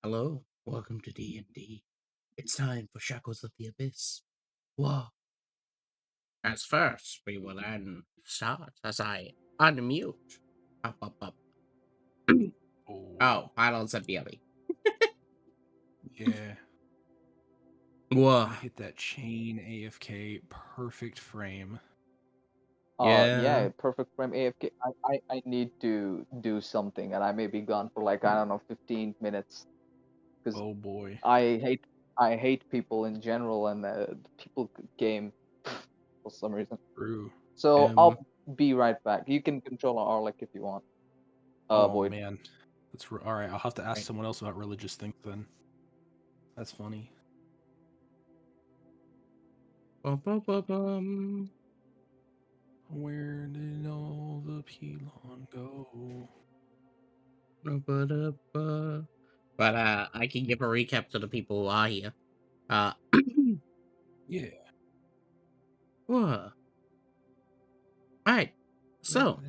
Hello, welcome to D&D. It's time for Shackles of the Abyss. Whoa. As first, we will then start as I unmute. Up. Oh, Oh, pylons of Billy. yeah. Whoa. I hit that chain AFK perfect frame. Yeah. Yeah, perfect frame AFK. I need to do something, and I may be gone for like I don't know 15 minutes because Oh boy. I hate people in general and the people game for some reason. True. So Um, I'll be right back. You can control Arlek if you want. Oh Void. man. All right. I'll have to ask right. someone else about religious things then. That's funny. Bum. Where did all the Pelon go? But I can give a recap to the people who are here. Uh, Yeah. whoa. Alright, so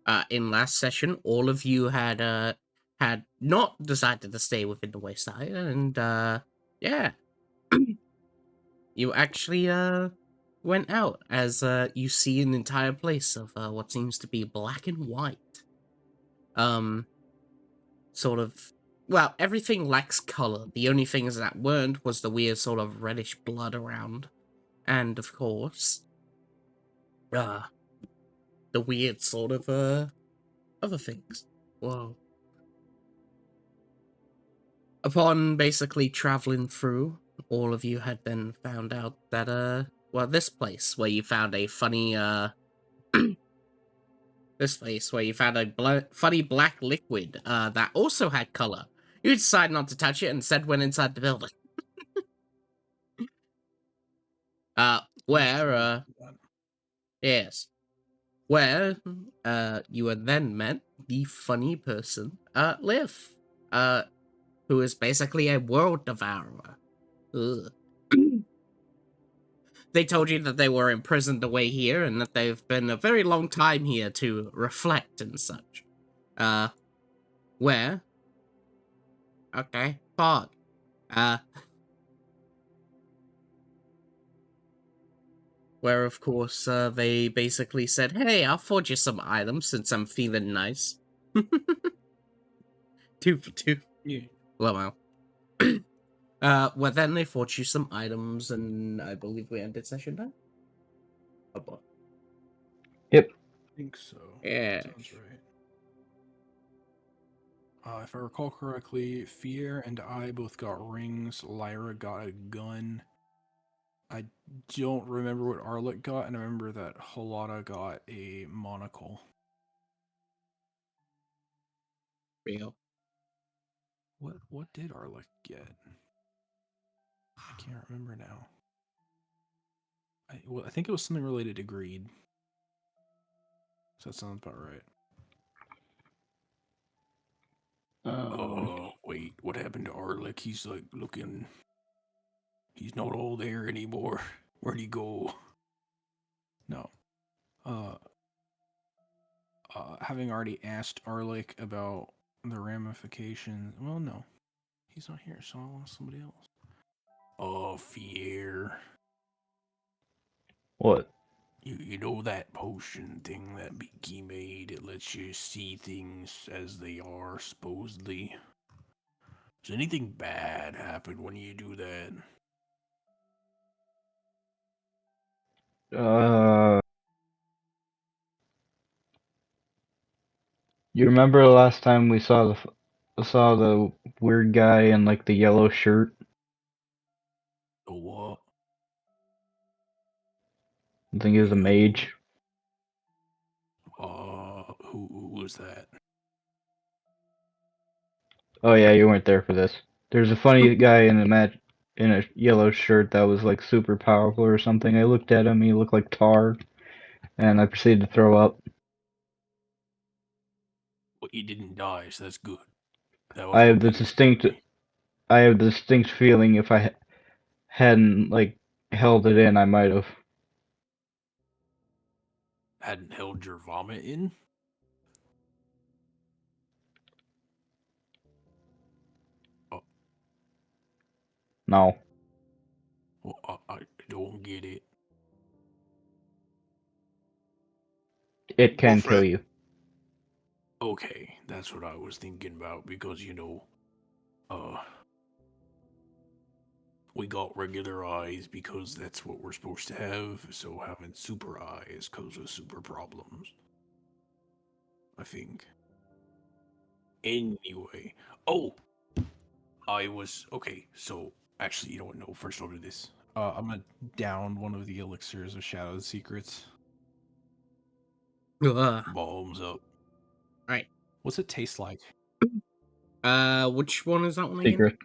That is... in last session, all of you had not decided to stay within the wayside, and yeah, you actually went out as you see an entire place of what seems to be black and white. Sort of. Well, everything lacks color. The only things that weren't was the weird sort of reddish blood around, and of course, uh, the weird sort of other things. Whoa. Upon basically traveling through, all of you had then found out that, well, this place where you found a funny, this place where you found a funny black liquid, that also had color. You decided not to touch it and instead went inside the building. Where, yes. Where, you had then met the funny person, Liv, who is basically a world devourer. Ugh. They told you that they were imprisoned away here and that they've been a very long time here to reflect and such. Where? Okay, fog. Where, of course, they basically said, hey, I'll forge you some items since I'm feeling nice. 2 for 2. Yeah. Well. Well, then they forged you some items, and I believe we ended session now. Oh, boy. I think so. Yeah. Sounds right. If I recall correctly, Fier and I both got rings. Lyra got a gun. I don't remember what Arlet got, and I remember that Halata got a monocle. Real. What did Arlet get? I can't remember now. I think it was something related to greed. So that sounds about right. Wait, what happened to Arlick? He's like looking. He's not all there anymore. Where'd he go? No. Having already asked Arlick about the ramifications. Well, no. He's not here, so I'll ask somebody else. Oh, Fier. What? You know that potion thing that Beaky made? It lets you see things as they are, supposedly. Does anything bad happen when you do that? You remember the last time we saw the weird guy in like the yellow shirt? The what? I think he was a mage. Who was that? Oh yeah, you weren't there for this. There's a funny guy in a yellow shirt that was like super powerful or something. I looked at him, he looked like tar, and I proceeded to throw up. Well, you didn't die, so that's good. That I was my have the biggest distinct worry. I have the distinct feeling if I hadn't like held it in, I might have. Hadn't held your vomit in? No. Well, I don't get it. It Go can for kill it. you. Okay, that's what I was thinking about because we got regular eyes because that's what we're supposed to have. So having super eyes causes super problems. I think. Anyway, okay. So actually, you know what? No, first I'll do this. I'm gonna down one of the elixirs of Shadow's Secrets. Ugh. Bombs up. Alright. What's it taste like? Which one is that one again?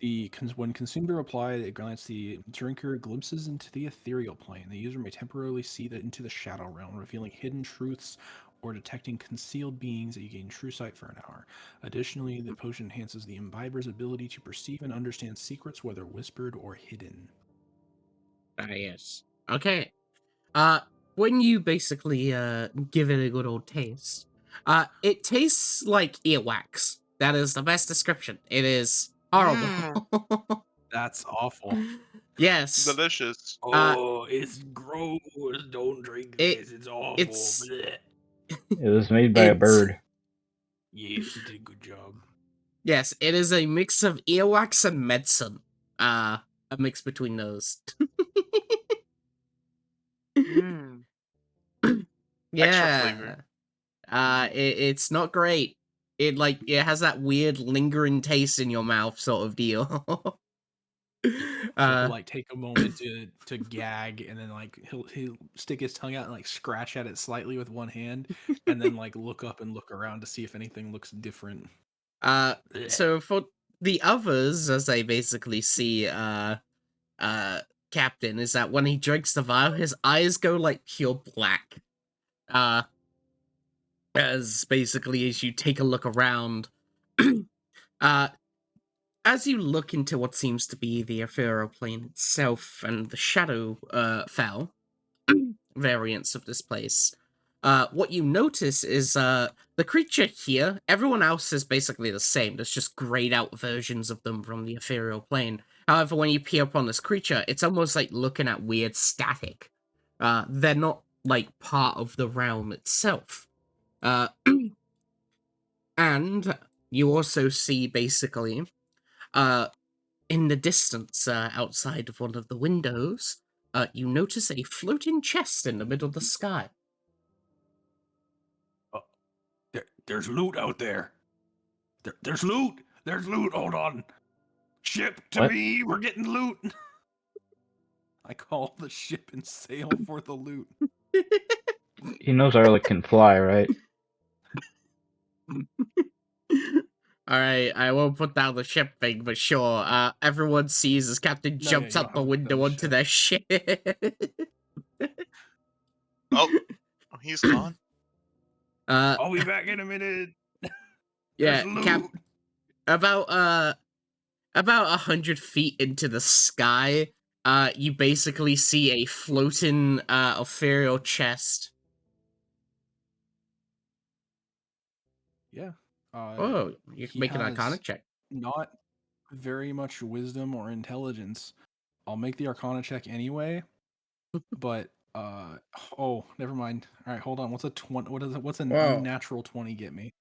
Secret. When consumed or applied, it grants the drinker glimpses into the ethereal plane. The user may temporarily see into the shadow realm, revealing hidden truths or detecting concealed beings that you gain true sight for an hour. Additionally, the potion enhances the imbiber's ability to perceive and understand secrets, whether whispered or hidden. Yes. Okay. When you basically give it a good old taste, it tastes like earwax. That is the best description. It is horrible. That's awful. Yes. Delicious. It's gross. Don't drink It- this. It's awful. it's- Blech. It was made by a It's- bird. Yes, you did a good job. Yes, it is a mix of earwax and medicine. A mix between those. Mm. Extra flavor. Yeah. It's not great. It has that weird lingering taste in your mouth sort of deal. So he'll like take a moment to gag, and then like he'll stick his tongue out and like scratch at it slightly with one hand, and then like look up and look around to see if anything looks different. Blech. So for the others, as I basically see Captain, is that when he drinks the vial, his eyes go like pure black. As basically as you take a look around, as you look into what seems to be the ethereal plane itself and the shadow fell variants of this place, what you notice is the creature here, everyone else is basically the same. There's just grayed out versions of them from the ethereal plane. However, when you peer upon this creature, it's almost like looking at weird static. They're not like part of the realm itself. And you also see basically in the distance, outside of one of the windows, you notice a floating chest in the middle of the sky. There's loot out there. There's loot. There's loot. Hold on. Ship to What? me. We're getting loot. I call the ship and sail for the loot. He knows Arlick can fly, right? Alright, I won't put down the ship thing, but sure. Everyone sees as Captain No, jumps you out don't the have to put window down the onto ship. their ship. Oh, he's gone. I'll be back in a minute. Yeah, There's loot. about 100 feet into the sky, you basically see a floating ethereal chest. Yeah. Oh, you can he make an Arcana has check. not very much wisdom or intelligence. I'll make the Arcana check anyway. But never mind. All right, hold on. What's a 20? What is it? What's an Whoa. unnatural 20 get me?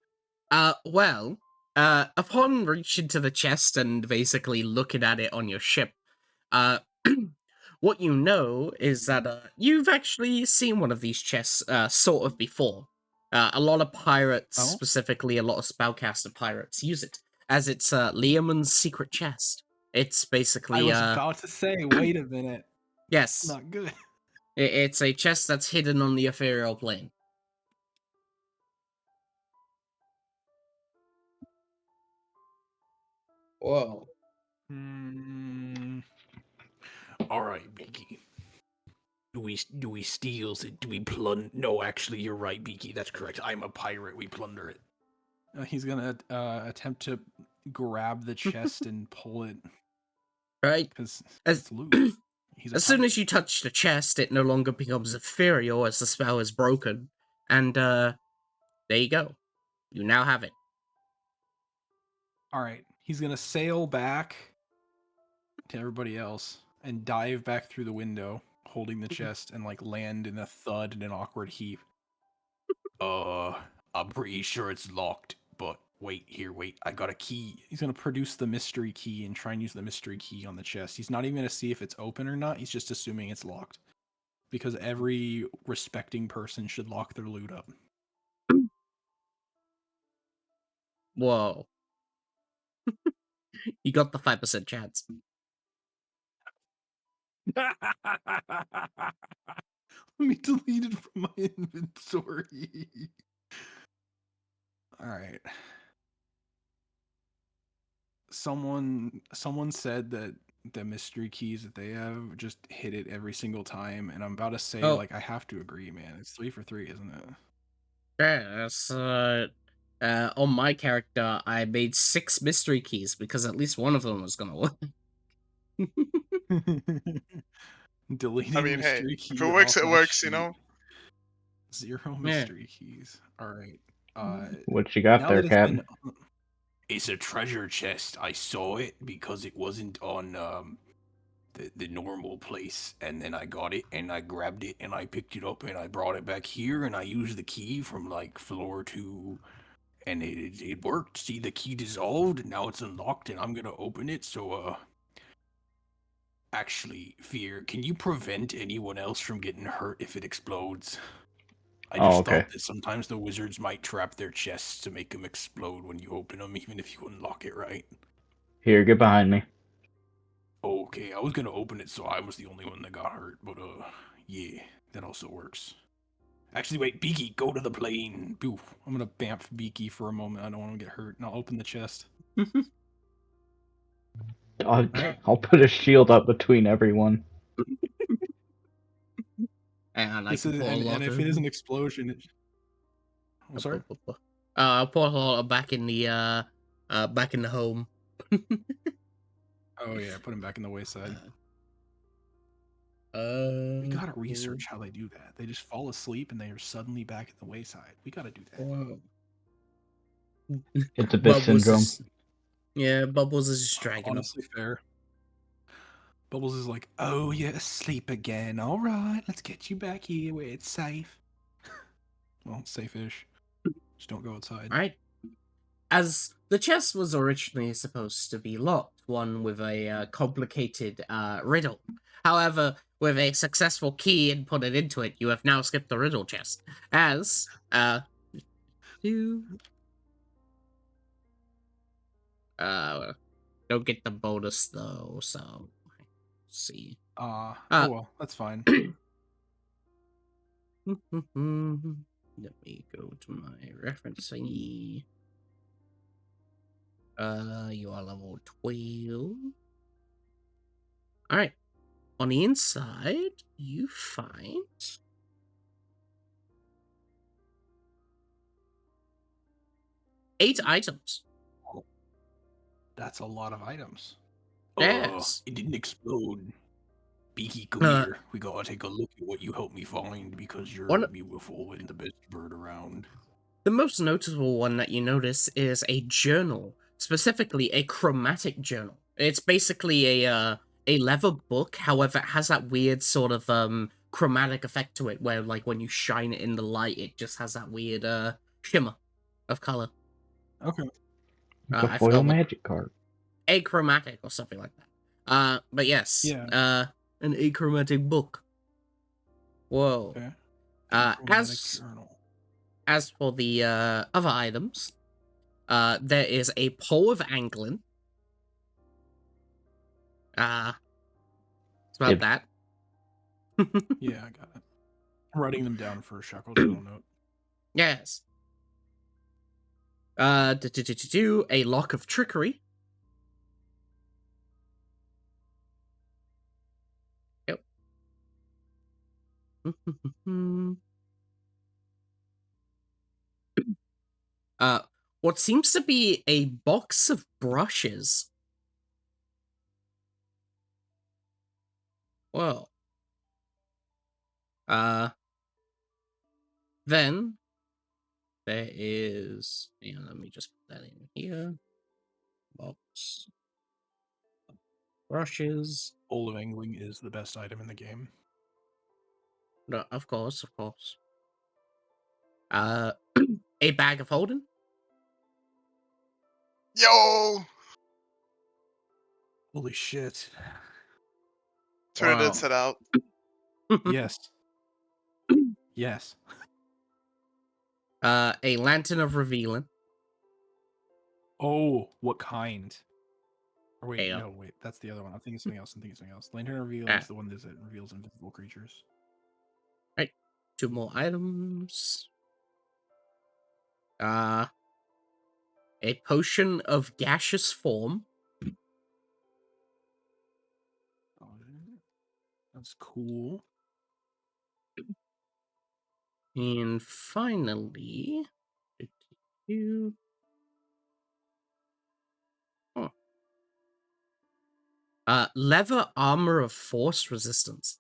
Well, upon reaching to the chest and basically looking at it on your ship, what you know is that you've actually seen one of these chests sort of before. A lot of pirates, Oh? specifically a lot of spellcaster pirates, use it as it's Liamon's secret chest. It's basically I was about to say, wait a minute. yes, Not good. it's a chest that's hidden on the ethereal plane. Whoa. All right, Beaky. Do we steal it? Do we plunder? No, actually, you're right, Beaky. That's correct. I'm a pirate. We plunder it. He's gonna attempt to grab the chest and pull it Right? because As- it's loot. He's a As soon pirate. as you touch the chest, it no longer becomes ethereal as the spell is broken. And, there you go. You now have it. All right, he's gonna sail back to everybody else and dive back through the window, holding the chest, and like land in a thud and an awkward heap. I'm pretty sure it's locked, but wait, I got a key. He's gonna produce the mystery key and try and use the mystery key on the chest. He's not even gonna see if it's open or not. He's just assuming it's locked. Because every respecting person should lock their loot up. Whoa. You got the 5% chance. Let me delete it from my inventory. Alright. Someone said that the mystery keys that they have just hit it every single time, and I'm about to say, Oh. like, I have to agree, man. It's 3 for 3, isn't it? Yes. On my character, I made 6 mystery keys because at least one of them was gonna work. Deleting I mean, hey, mystery key if it works, off it my works, you sheet. know? 0 Yeah. mystery keys. Alright. What you got Now there, that it's Captain? been... It's a treasure chest. I saw it because it wasn't on the normal place, and then I got it and I grabbed it and I picked it up and I brought it back here and I used the key from like floor 2, and it worked. See, the key dissolved and now it's unlocked and I'm gonna open it. So actually, Fear, can you prevent anyone else from getting hurt if it explodes? I Oh, just okay. thought that sometimes the wizards might trap their chests to make them explode when you open them, even if you unlock it right. Here, get behind me. Okay, I was gonna open it so I was the only one that got hurt, but yeah, that also works. Actually, wait, Beaky, go to the plane. Boof. I'm gonna bamf Beaky for a moment. I don't want to get hurt, and I'll open the chest. I'll put a shield up between everyone. And I This can is, put a and lot if of... it is an explosion, it... I'm sorry? I'll put a lot back in the home. Oh yeah, put him back in the wayside. We We gotta research how they do that. They just fall asleep and they are suddenly back at the wayside. We gotta do that. Whoa. It's Abyss Bubbles syndrome. is... Yeah, Bubbles is just dragging up. Honestly, fair. Bubbles is like, oh, you're asleep again. All right, let's get you back here where it's safe. Well, safe-ish. Just don't go outside. Right. As the chest was originally supposed to be locked, one with a complicated riddle. However, with a successful key inputted into it, you have now skipped the riddle chest. As you don't get the bonus though, so let's see. Oh well, that's fine. Let me go to my referencing. You are level 12. Alright. On the inside, you find... eight items. That's a lot of items. Yes. It didn't explode. Beaky, come here. We gotta take a look at what you helped me find because you're beautiful and the best bird around. The most noticeable one that you notice is a journal, specifically a chromatic journal. It's basically a leather book, however, it has that weird sort of chromatic effect to it, where like when you shine it in the light, it just has that weird shimmer of color. Okay. It's a I foil forgot what... magic card. achromatic or something like that. But yes, Yeah. an achromatic book. Whoa. Okay. Chromatic journal. As for the other items, there is a pole of angling. It's about that. Yeah, I got it. I'm writing them down for Shackles' little note. Yes. A lock of trickery. Yep. What seems to be a box of brushes. Whoa. Then there is... let me just put that in here. Box. Brushes. Bowl of angling is the best item in the game. No, of course, of course. A bag of holding. Yo! Holy shit. Turn it Wow. inside out. Yes. Yes. A lantern of revealing. Oh, what kind? Or wait, Ale. no, wait, that's the other one. I'm thinking something else. Lantern revealing is the one that reveals invisible creatures. Right. 2 more items. A potion of gaseous form. Oh, that's cool. And finally, leather armor of force resistance.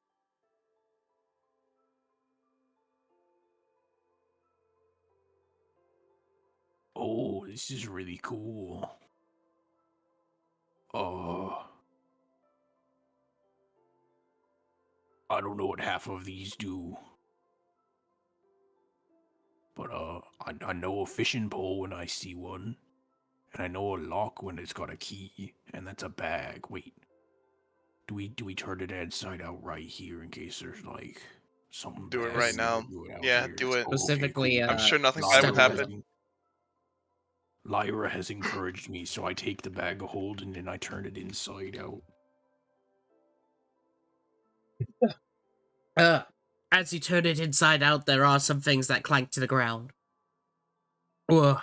Oh, this is really cool. I don't know what half of these do. But I know a fishing pole when I see one. And I know a lock when it's got a key, and that's a bag. Wait. Do we turn it inside out right here in case there's like something Do it bad right we never now. do it out Yeah, here? do it. Oh, okay, Specifically, cool. I'm sure nothing bad stuck would with happen. Lyra has encouraged me, so I take the bag of holding and I turn it inside out. As you turn it inside out, there are some things that clank to the ground. Ugh.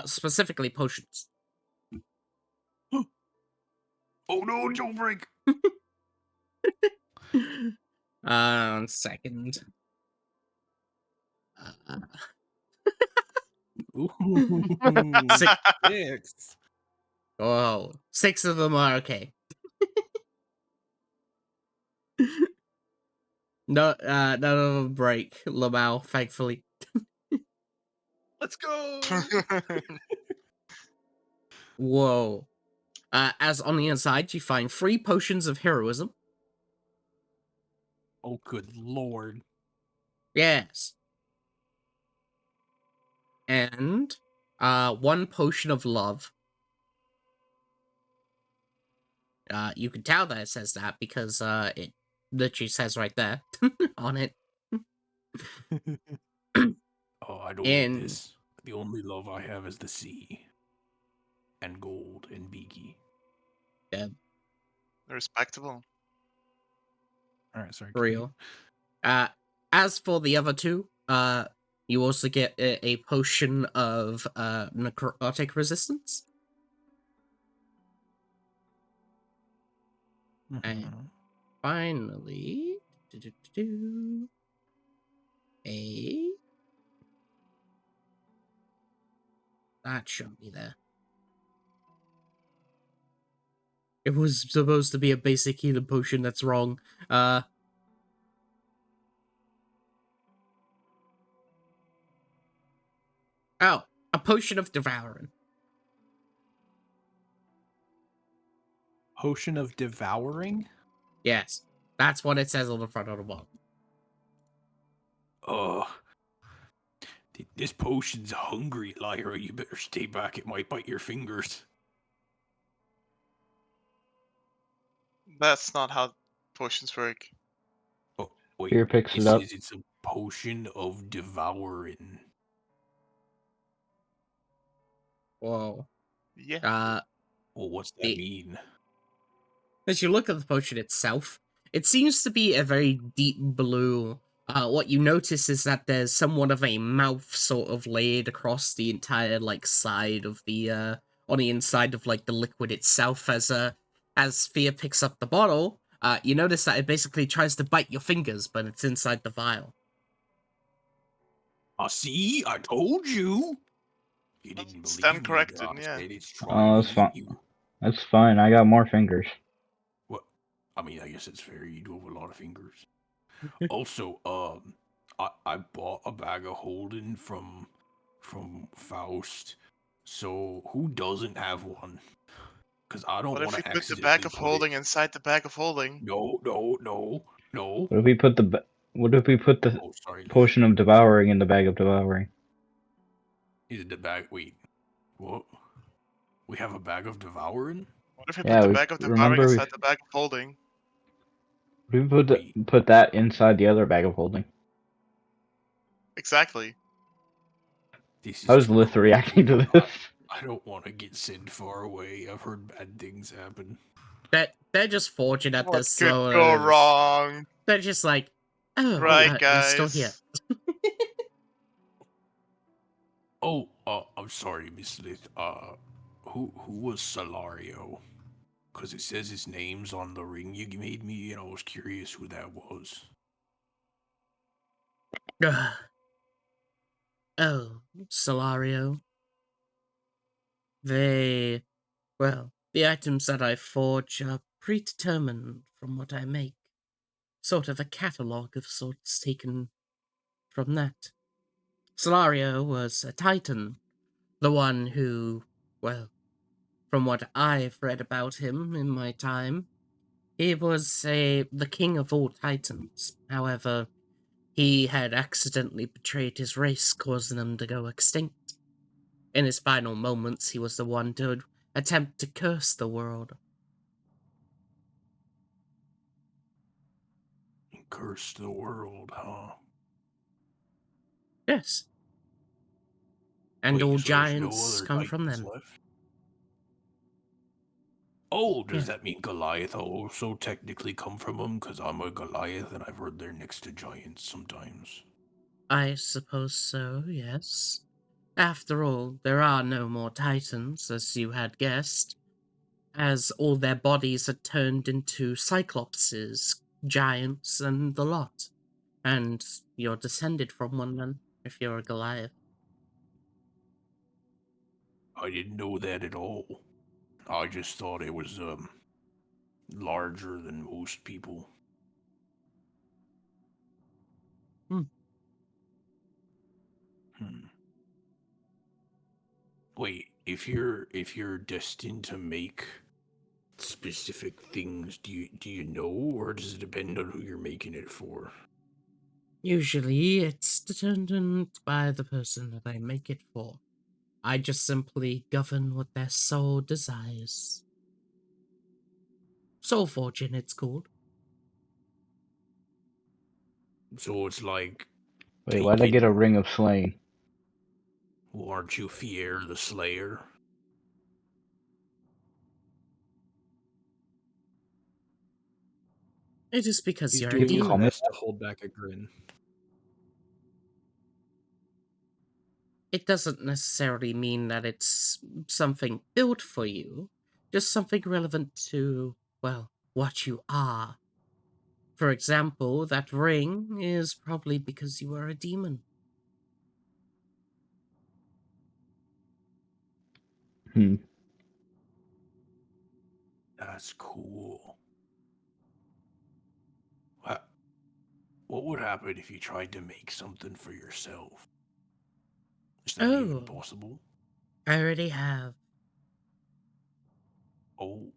Specifically potions. Oh no, don't break! 2nd. Ooh, 6. Oh, 6 of them are okay. No, none of them break, Lamau, thankfully. Let's go! Whoa. As on the inside, you find 3 potions of heroism. Oh, good lord. Yes. And 1 potion of love. You can tell that it says that because it literally says right there on it. Oh, I don't need And this. The only love I have is the sea. And gold and beaky. Respectable. Alright, sorry. real. As for the other 2, you also get a potion of necrotic resistance. And finally, that shouldn't be there. It was supposed to be a basic healing potion. That's wrong. A potion of devouring. Potion of devouring? Yes, that's what it says on the front of the bottle. This potion's hungry, Lyra. You better stay back. It might bite your fingers. That's not how potions work. Oh, wait. Here picks It it up. says it's a potion of devouring. Whoa. Yeah. Well, what's that mean? As you look at the potion itself, it seems to be a very deep blue. What you notice is that there's somewhat of a mouth sort of laid across the entire side of the on the inside of the liquid itself. As Fia picks up the bottle, you notice that it basically tries to bite your fingers, but it's inside the vial. See, I told you. You didn't believe Stand me, corrected, but I yeah. said it's Oh, trying that's to eat fine. you. That's fine. I got more fingers. What? I mean, I guess it's fair. You do have a lot of fingers. Also, I bought a bag of holding from Faust. So who doesn't have one? Because I don't What if want we to put the bag accidentally of put it. holding inside the bag of holding? No. What if we put the Oh, sorry. potion of devouring in the bag of devouring? Is it the bag? Wait. What? We have a bag of devouring? What if we Yeah, put the we bag of devouring remember we inside the bag of holding? Wait. put that inside the other bag of holding. Exactly. This is How's too Lith reacting to complicated. this? I don't want to get sent far away. I've heard bad things happen. They're just fortunate What this could slow. go wrong? They're just like, oh, Right, you're still here. guys? Oh, I'm sorry, Miss Lith. Who was Salario? Because it says his name's on the ring you made me, and I was curious who that was. Ugh. Oh, Solario. The items that I forge are predetermined from what I make. Sort of a catalogue of sorts taken from that. Solario was a titan, the one who, well, from what I've read about him in my time, he was the king of all titans. However, he had accidentally betrayed his race, causing them to go extinct. In his final moments, he was the one to attempt to curse the world. Curse the world, huh? Yes. And Wait, all so there's no giants other come from titans them. left? Oh, does Yeah. that mean Goliath also technically come from them? Because I'm a Goliath and I've heard they're next to giants sometimes. I suppose so, yes. After all, there are no more titans, as you had guessed, as all their bodies had turned into cyclopses, giants, and the lot. And you're descended from one then, if you're a Goliath. I didn't know that at all. I just thought it was, larger than most people. Hmm. Wait, if you're destined to make specific things, do you know, or does it depend on who you're making it for? Usually, it's determined by the person that I make it for. I just simply govern what their soul desires. Soul fortune, it's called. So it's like Wait, why'd I get a ring of slaying? Well, aren't you Fier the Slayer? It is because He's you're a doing his demon. best to hold back a grin. It doesn't necessarily mean that it's something built for you, just something relevant to, well, what you are. For example, that ring is probably because you are a demon. Hmm. That's cool. What would happen if you tried to make something for yourself? Is that even Oh, possible? I already have. Oh.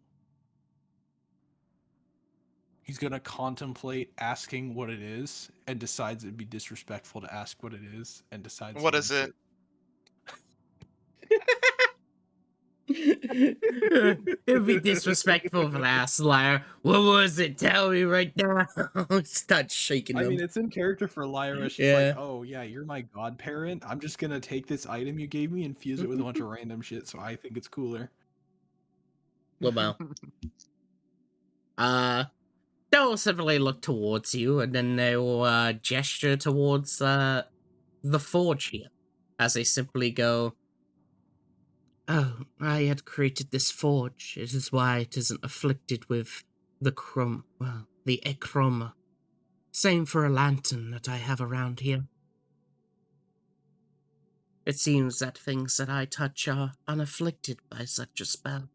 He's gonna contemplate asking what it is and decides it'd be disrespectful to ask what it is and decides What to is it? It would be disrespectful for the ass liar. What was it? Tell me right now. Start shaking I them. mean, it's in character for Lyra. She's Yeah. like, oh, yeah, you're my godparent. I'm just gonna take this item you gave me and fuse it with a bunch of random shit, so I think it's cooler. Lamau. They'll simply look towards you, and then they'll gesture towards the forge here, as they simply go, "Oh, I had created this forge. It is why it isn't afflicted with the the echroma. Same for a lantern that I have around here. It seems that things that I touch are unafflicted by such a spell,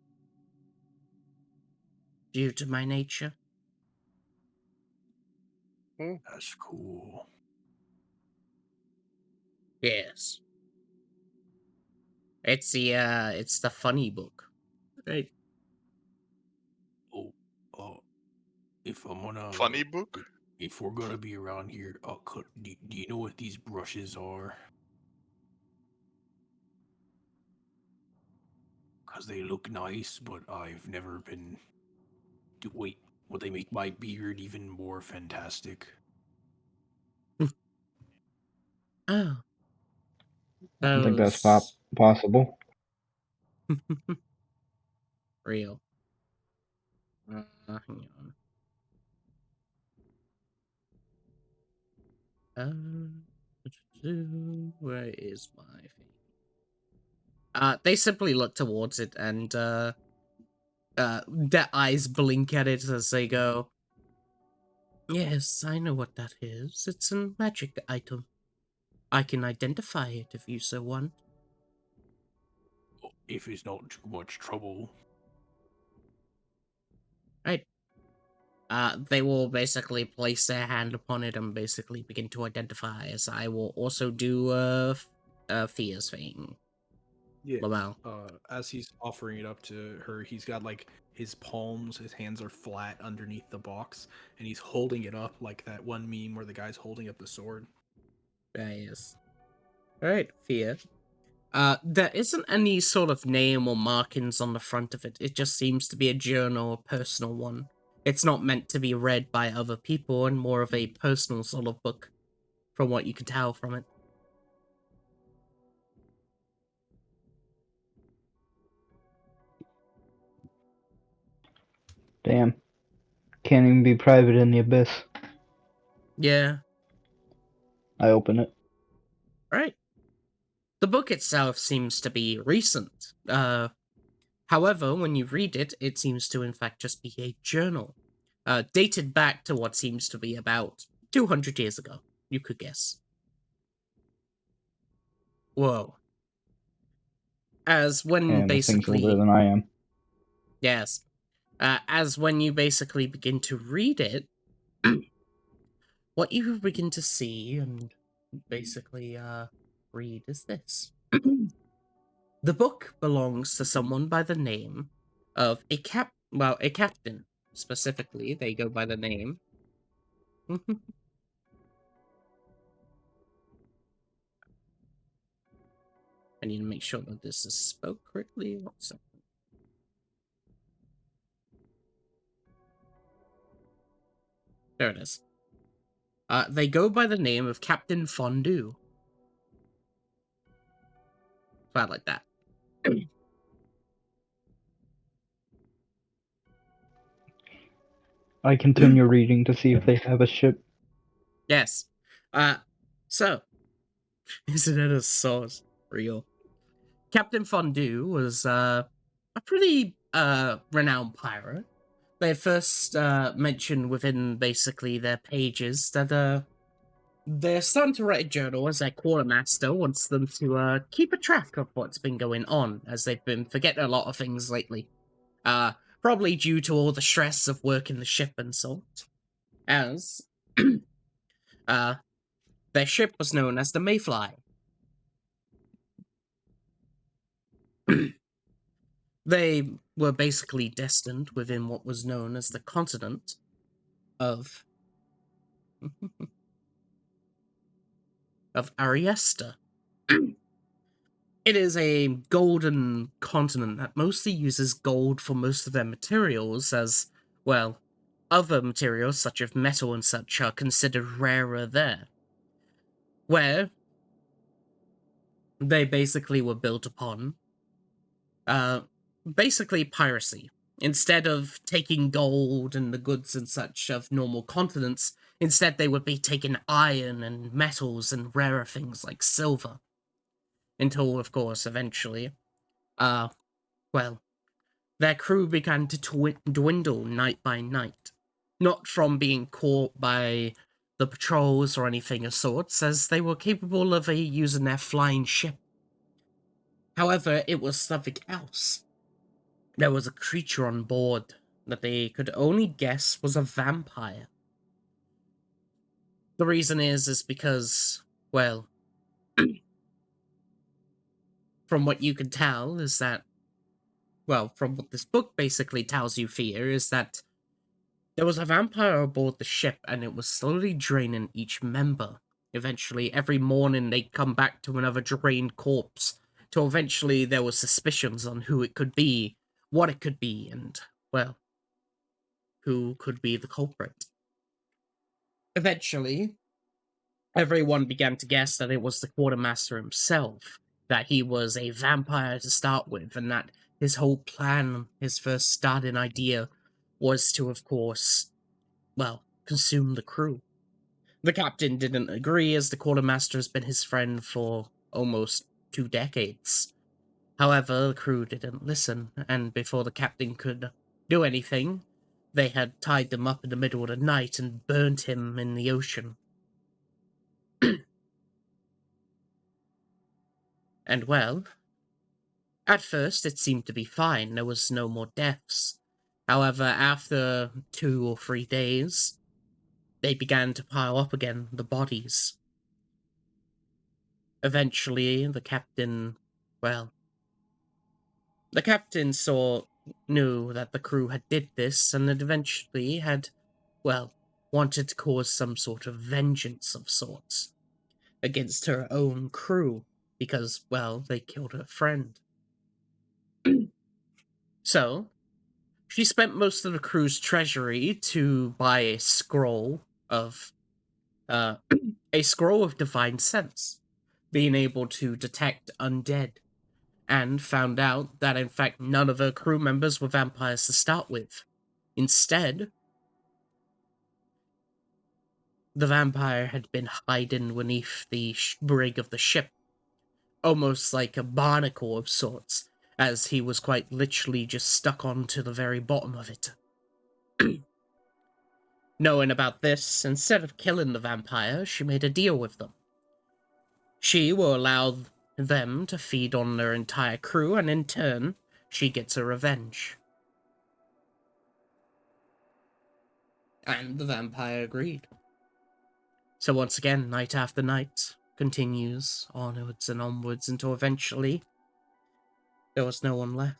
due to my nature." That's cool. Yes. It's the funny book. Right. If I'm gonna, Funny book? if we're gonna be around here, do you know what these brushes are? Cause they look nice, but I've never been. Wait, will they make my beard even more fantastic? Oh, I don't think that's those possible. real. Hang on. Where is my thing? They simply look towards it and their eyes blink at it as they go. Yes, I know what that is. It's a magic item. I can identify it if you so want. If it's not too much trouble. Right. They will basically place their hand upon it and basically begin to identify, as I will also do Fia's thing. Yeah. Lamau. As he's offering it up to her, he's got like his palms, his hands are flat underneath the box, and he's holding it up like that one meme where the guy's holding up the sword. Yes. Alright, Fia. There isn't any sort of name or markings on the front of it. It just seems to be a journal, a personal one. It's not meant to be read by other people, and more of a personal sort of book, from what you can tell from it. Damn. Can't even be private in the abyss. Yeah. I open it. Right. The book itself seems to be recent. However, when you read it, it seems to in fact just be a journal. Dated back to what seems to be about 200 years ago, you could guess. Whoa. As when And the thing's older basically... than I am. Yes. As when you basically begin to read it, what you begin to see and basically read is this. The book belongs to someone by the name of a captain. Specifically, they go by the name. I need to make sure that this is spoke correctly. 1 second. There it is. They go by the name of Captain Fondue. About like that. I continue reading to see if they have a ship. Yes. So, isn't it a source real? Captain Fondue was a pretty renowned pirate. They first mentioned within basically their pages that they're starting to write a journal as their quartermaster wants them to keep a track of what's been going on, as they've been forgetting a lot of things lately. Probably due to all the stress of working the ship and sort. As their ship was known as the Mayfly. They were basically destined within what was known as the continent of Ariesta. It is a golden continent that mostly uses gold for most of their materials, as, well, other materials such as metal and such are considered rarer there. Where they basically were built upon basically piracy. Instead of taking gold and the goods and such of normal continents, instead they would be taking iron and metals and rarer things like silver. Until, of course, eventually, well, their crew began to dwindle night by night. Not from being caught by the patrols or anything of sorts, as they were capable of using their flying ship. However, it was something else. There was a creature on board that they could only guess was a vampire. The reason is because, well, from what you can tell is that, well, from what this book basically tells you, Fear, is that There was a vampire aboard the ship, and it was slowly draining each member. Eventually, every morning they'd come back to another drained corpse, till eventually there were suspicions on who it could be, what it could be, and, well, who could be the culprit. Eventually, everyone began to guess that it was the quartermaster himself, that he was a vampire to start with, and that his whole plan, his first starting idea, was to, of course, well, consume the crew. The captain didn't agree, as the quartermaster has been his friend for almost 2 decades. However, the crew didn't listen, and before the captain could do anything, they had tied him up in the middle of the night and burnt him in the ocean. And well, at first it seemed to be fine, there was no more deaths. However, after 2 or 3 days, they began to pile up again, the bodies. Eventually, the captain knew that the crew had did this, and had eventually had, wanted to cause some sort of vengeance of sorts against her own crew, because, they killed her friend. So, she spent most of the crew's treasury to buy a scroll of, a scroll of divine sense, being able to detect undead, and found out that in fact none of her crew members were vampires to start with. Instead, the vampire had been hiding beneath the brig of the ship, almost like a barnacle of sorts, as he was quite literally just stuck onto the very bottom of it. Knowing about this, instead of killing the vampire, she made a deal with them. She will allow them to feed on their entire crew, and in turn, she gets a revenge. And the vampire agreed. So once again, night after night continues onwards and onwards until eventually there was no one left.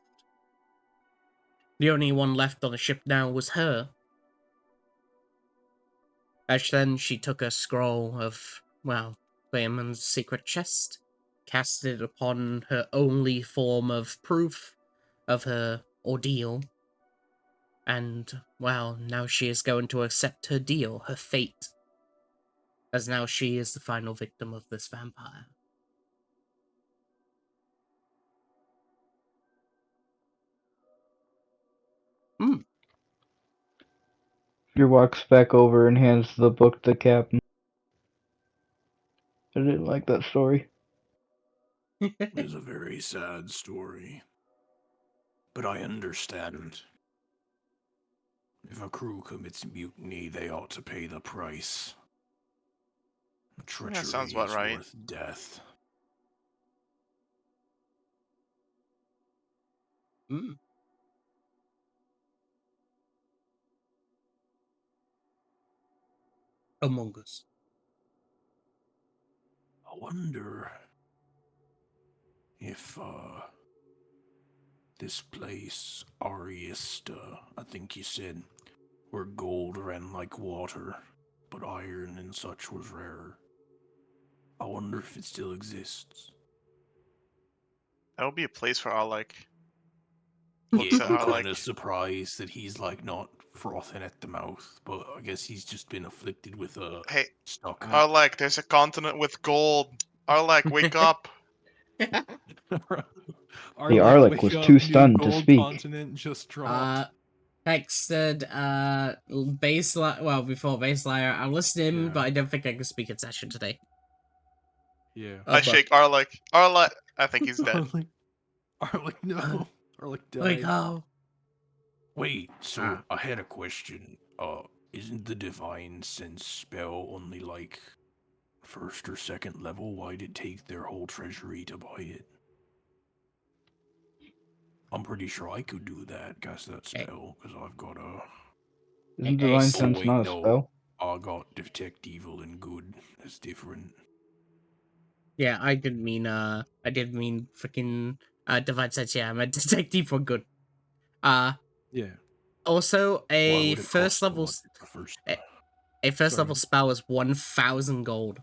The only one left on the ship now was her. As then she took a scroll of, Clayman's secret chest, cast it upon her only form of proof of her ordeal, and, now she is going to accept her deal, her fate, as now she is the final victim of this vampire. He walks back over and hands the book to Captain. I didn't like that story. It's a very sad story. But I understand. If a crew commits mutiny, they ought to pay the price. Treachery sounds about is right. worth death. Among Us. I wonder if this place, Ariesta, I think you said, where gold ran like water, but iron and such was rarer. I wonder if it still exists. That would be a place for our Yeah, at I'm our kind of surprised that he's not frothing at the mouth, but I guess he's just been afflicted with a Hey, stock. there's a continent with gold. Wake up. The Arlic was too stunned to speak. Continent just dropped. Texted, before Baselayer, I listened, but I don't think I can speak in session today. Yeah. I shake Arlic. Arlic, I think he's dead. Arlic, no. Arlic died. Like, oh. Wait, so I had a question. Isn't the divine sense spell only first or second level? Why did it take their whole treasury to buy it? I'm pretty sure I could do that, cast that spell, because I've got a... Isn't divine sense not a spell? I got detect evil and good. That's different. Yeah, I didn't mean freaking divine sense. Yeah, I meant detective for good. Yeah. Also, Why a would it first cost a level lot to get the first? a first Sorry. level spell is 1,000 gold.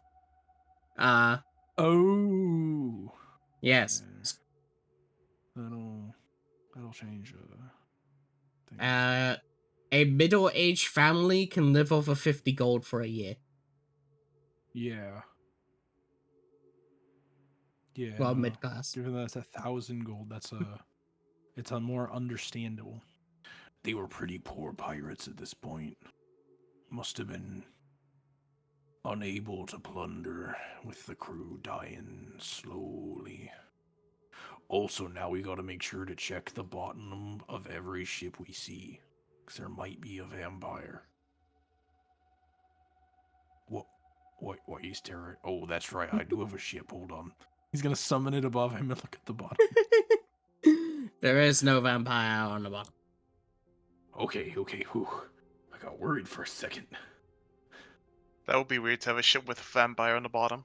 Oh. Yes. That'll change things. A middle-aged family can live over 50 gold for a year. Yeah. Yeah. Well, no. mid-class. Given that it's 1,000 gold, it's a more understandable. They were pretty poor pirates at this point. Must have been unable to plunder, with the crew dying slowly. Also, now we gotta make sure to check the bottom of every ship we see, because there might be a vampire. What are you staring at? Oh, that's right, I do have a ship, hold on. He's gonna summon it above him and look at the bottom. There is no vampire on the bottom. Okay, whew. I got worried for a second. That would be weird to have a ship with a vampire on the bottom.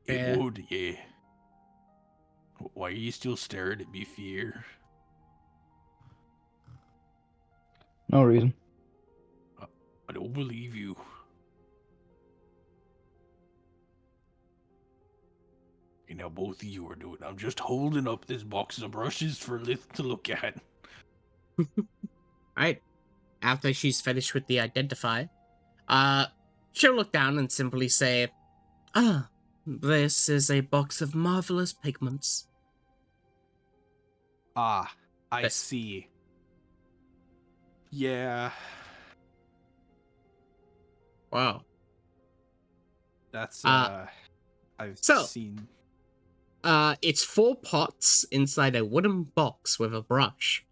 It Yeah. would, yeah. Why are you still staring at me, Fear? No reason. I don't believe you. Okay, now both of you are doing it. I'm just holding up this box of brushes for Lith to look at. Alright. After she's finished with the identifier, she'll look down and simply say, "Ah, this is a box of marvelous pigments." Ah, I This. see. Yeah, Wow. that's, I've so- seen. It's 4 pots inside a wooden box with a brush.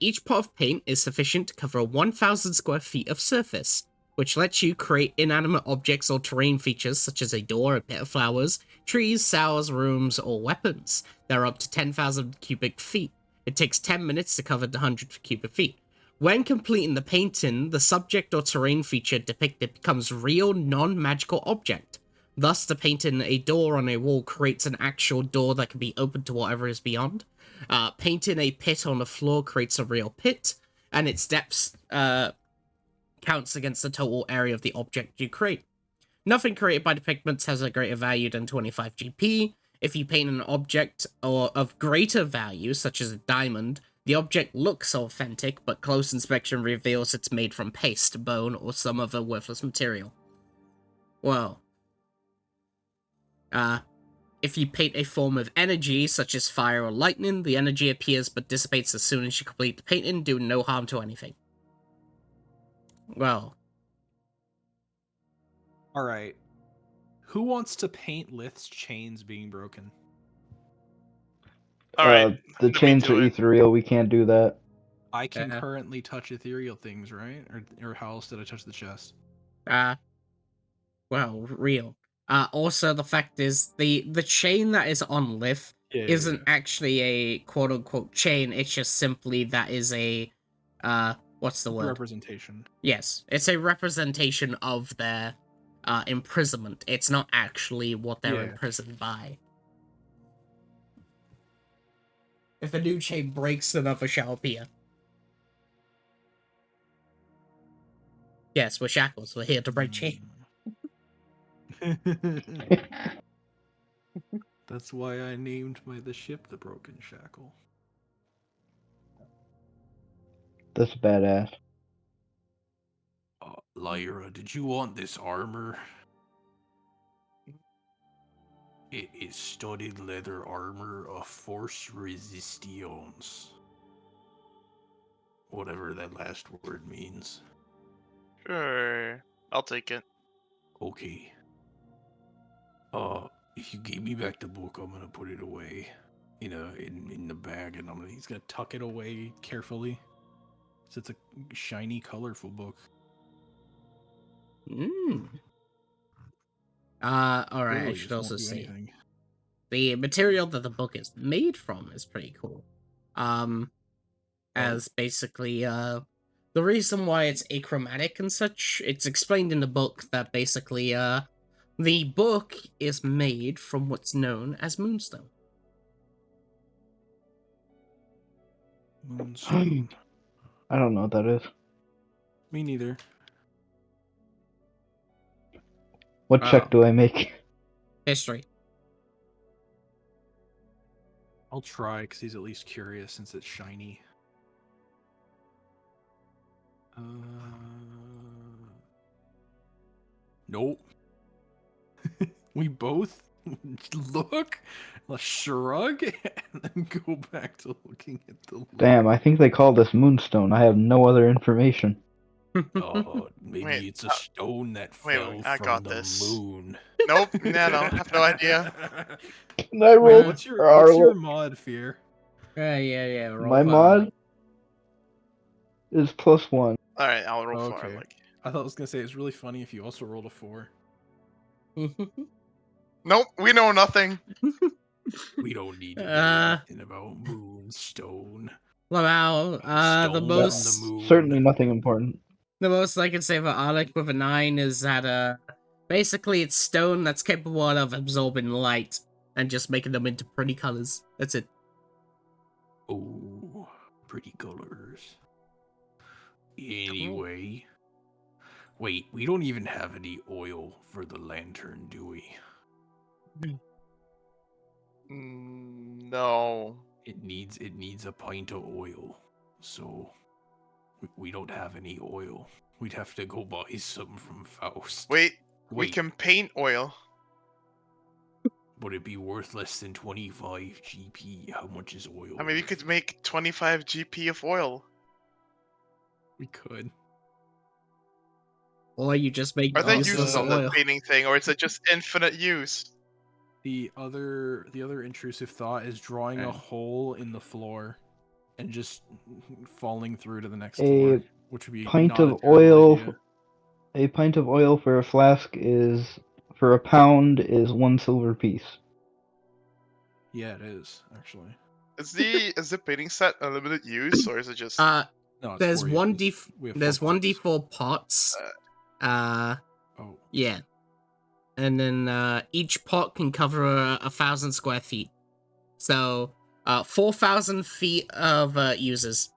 Each pot of paint is sufficient to cover 1,000 square feet of surface, which lets you create inanimate objects or terrain features such as a door, a pit of flowers, trees, cells, rooms, or weapons. They're up to 10,000 cubic feet. It takes 10 minutes to cover the 100 cubic feet. When completing the painting, the subject or terrain feature depicted becomes real, non-magical object. Thus, the painting a door on a wall creates an actual door that can be opened to whatever is beyond. Painting a pit on the floor creates a real pit, and its depth counts against the total area of the object you create. Nothing created by the pigments has a greater value than 25 GP. If you paint an object or of greater value, such as a diamond, the object looks authentic, but close inspection reveals it's made from paste, bone, or some other worthless material. Well, if you paint a form of energy, such as fire or lightning, the energy appears but dissipates as soon as you complete the painting, doing no harm to anything. Well. Alright. Who wants to paint Lith's chains being broken? Alright, The let me chains do are it. ethereal. We can't do that. I can currently touch ethereal things, right? Or how else did I touch the chest? Well, real. Also, the fact is, the chain that is on Lith isn't actually a quote-unquote chain, it's just simply that is a, what's the word? Representation. Yes, it's a representation of their, imprisonment. It's not actually what they're imprisoned by. If a new chain breaks, another shall appear. Yes, we're Shackles. We're here to break chain. That's why I named the ship the Broken Shackle. That's badass. Lyra, did you want this armor? It is studded leather armor of force resistance. Whatever that last word means. Sure. I'll take it. Okay. If you give me back the book, I'm gonna put it away. In the bag, and he's gonna tuck it away carefully. So it's a shiny, colorful book. Alright, I Clearly, should this also won't do say, anything. the material that the book is made from is pretty cool. As basically, the reason why it's achromatic and such, it's explained in the book that basically, the book is made from what's known as moonstone. Moonstone. I don't know what that is. Me neither. What Oh. check do I make? History. I'll try because he's at least curious since it's shiny. Nope. We both look, let's shrug, and then go back to looking at the lore. Damn, I think they call this moonstone. I have no other information. Oh, maybe Wait, it's a stone that wait, fell I from got the this. moon. Nope, no, have no idea. Can I Wait, roll what's for your Arlo? mod, Fear? Yeah. Roll My for mod is +1. Alright, I'll roll for Okay. it. I thought I was gonna say it's really funny if you also rolled a 4. Arlo. Nope, we know nothing. We don't need to know anything about moonstone. Wow. Stone The on most the moon. Certainly nothing important. the most I can say for Alec with a 9 is that basically it's stone that's capable of absorbing light and just making them into pretty colors. That's it. Oh, pretty colors. Anyway. Wait, we don't even have any oil for the lantern, do we? No. It needs a pint of oil. So we don't have any oil. We'd have to go buy some from Faust. Wait, we Wait, can paint oil. would it be worth less than 25 GP? How much is oil? I mean, you worth? could make 25 GP of oil. We could. Or you just make Are there useless uses on the oil. painting thing, or is it just infinite use? The other intrusive thought is drawing a Yeah. hole in the floor and just falling through to the next A floor, which would be pint not a of terrible oil. idea. A pint of oil for a flask is, for a pound, is 1 silver piece. Yeah, it is actually. Is the painting set a limited use, or is it just? No, it's There's 4 one uses. We have 4 there's pots. 1d4 pots. Oh, Yeah. And then each pot can cover 1,000 square feet. So 4,000 feet of uses.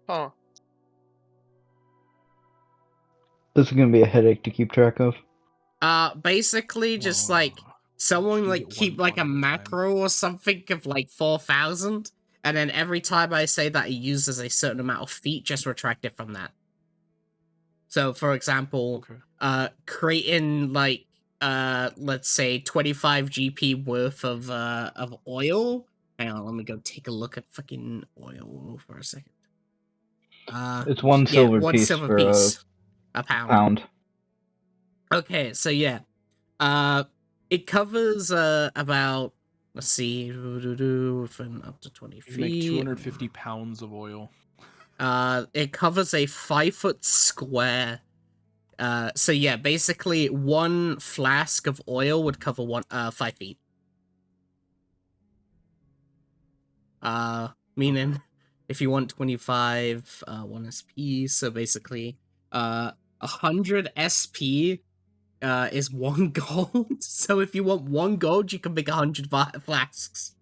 Huh. This is gonna be a headache to keep track of. Basically just well, like someone use like it one keep like pot a at a time. macro or something of like 4,000, and then every time I say that it uses a certain amount of feet, just retract it from that. So for example, Okay. creating like let's say 25 GP worth of oil. Hang on, let me go take a look at fucking oil for a second. It's 1 Yeah, silver 1 piece silver for piece. a A pound. pound. Okay, so yeah. It covers about, let's see, from up to 20 You can make feet. 250 pounds of oil. It covers a 5-foot square. So yeah, basically 1 flask of oil would cover 5 feet. Meaning if you want 25, 1 SP, so basically 100 SP is 1 gold. So if you want 1 gold, you can make 100 flasks.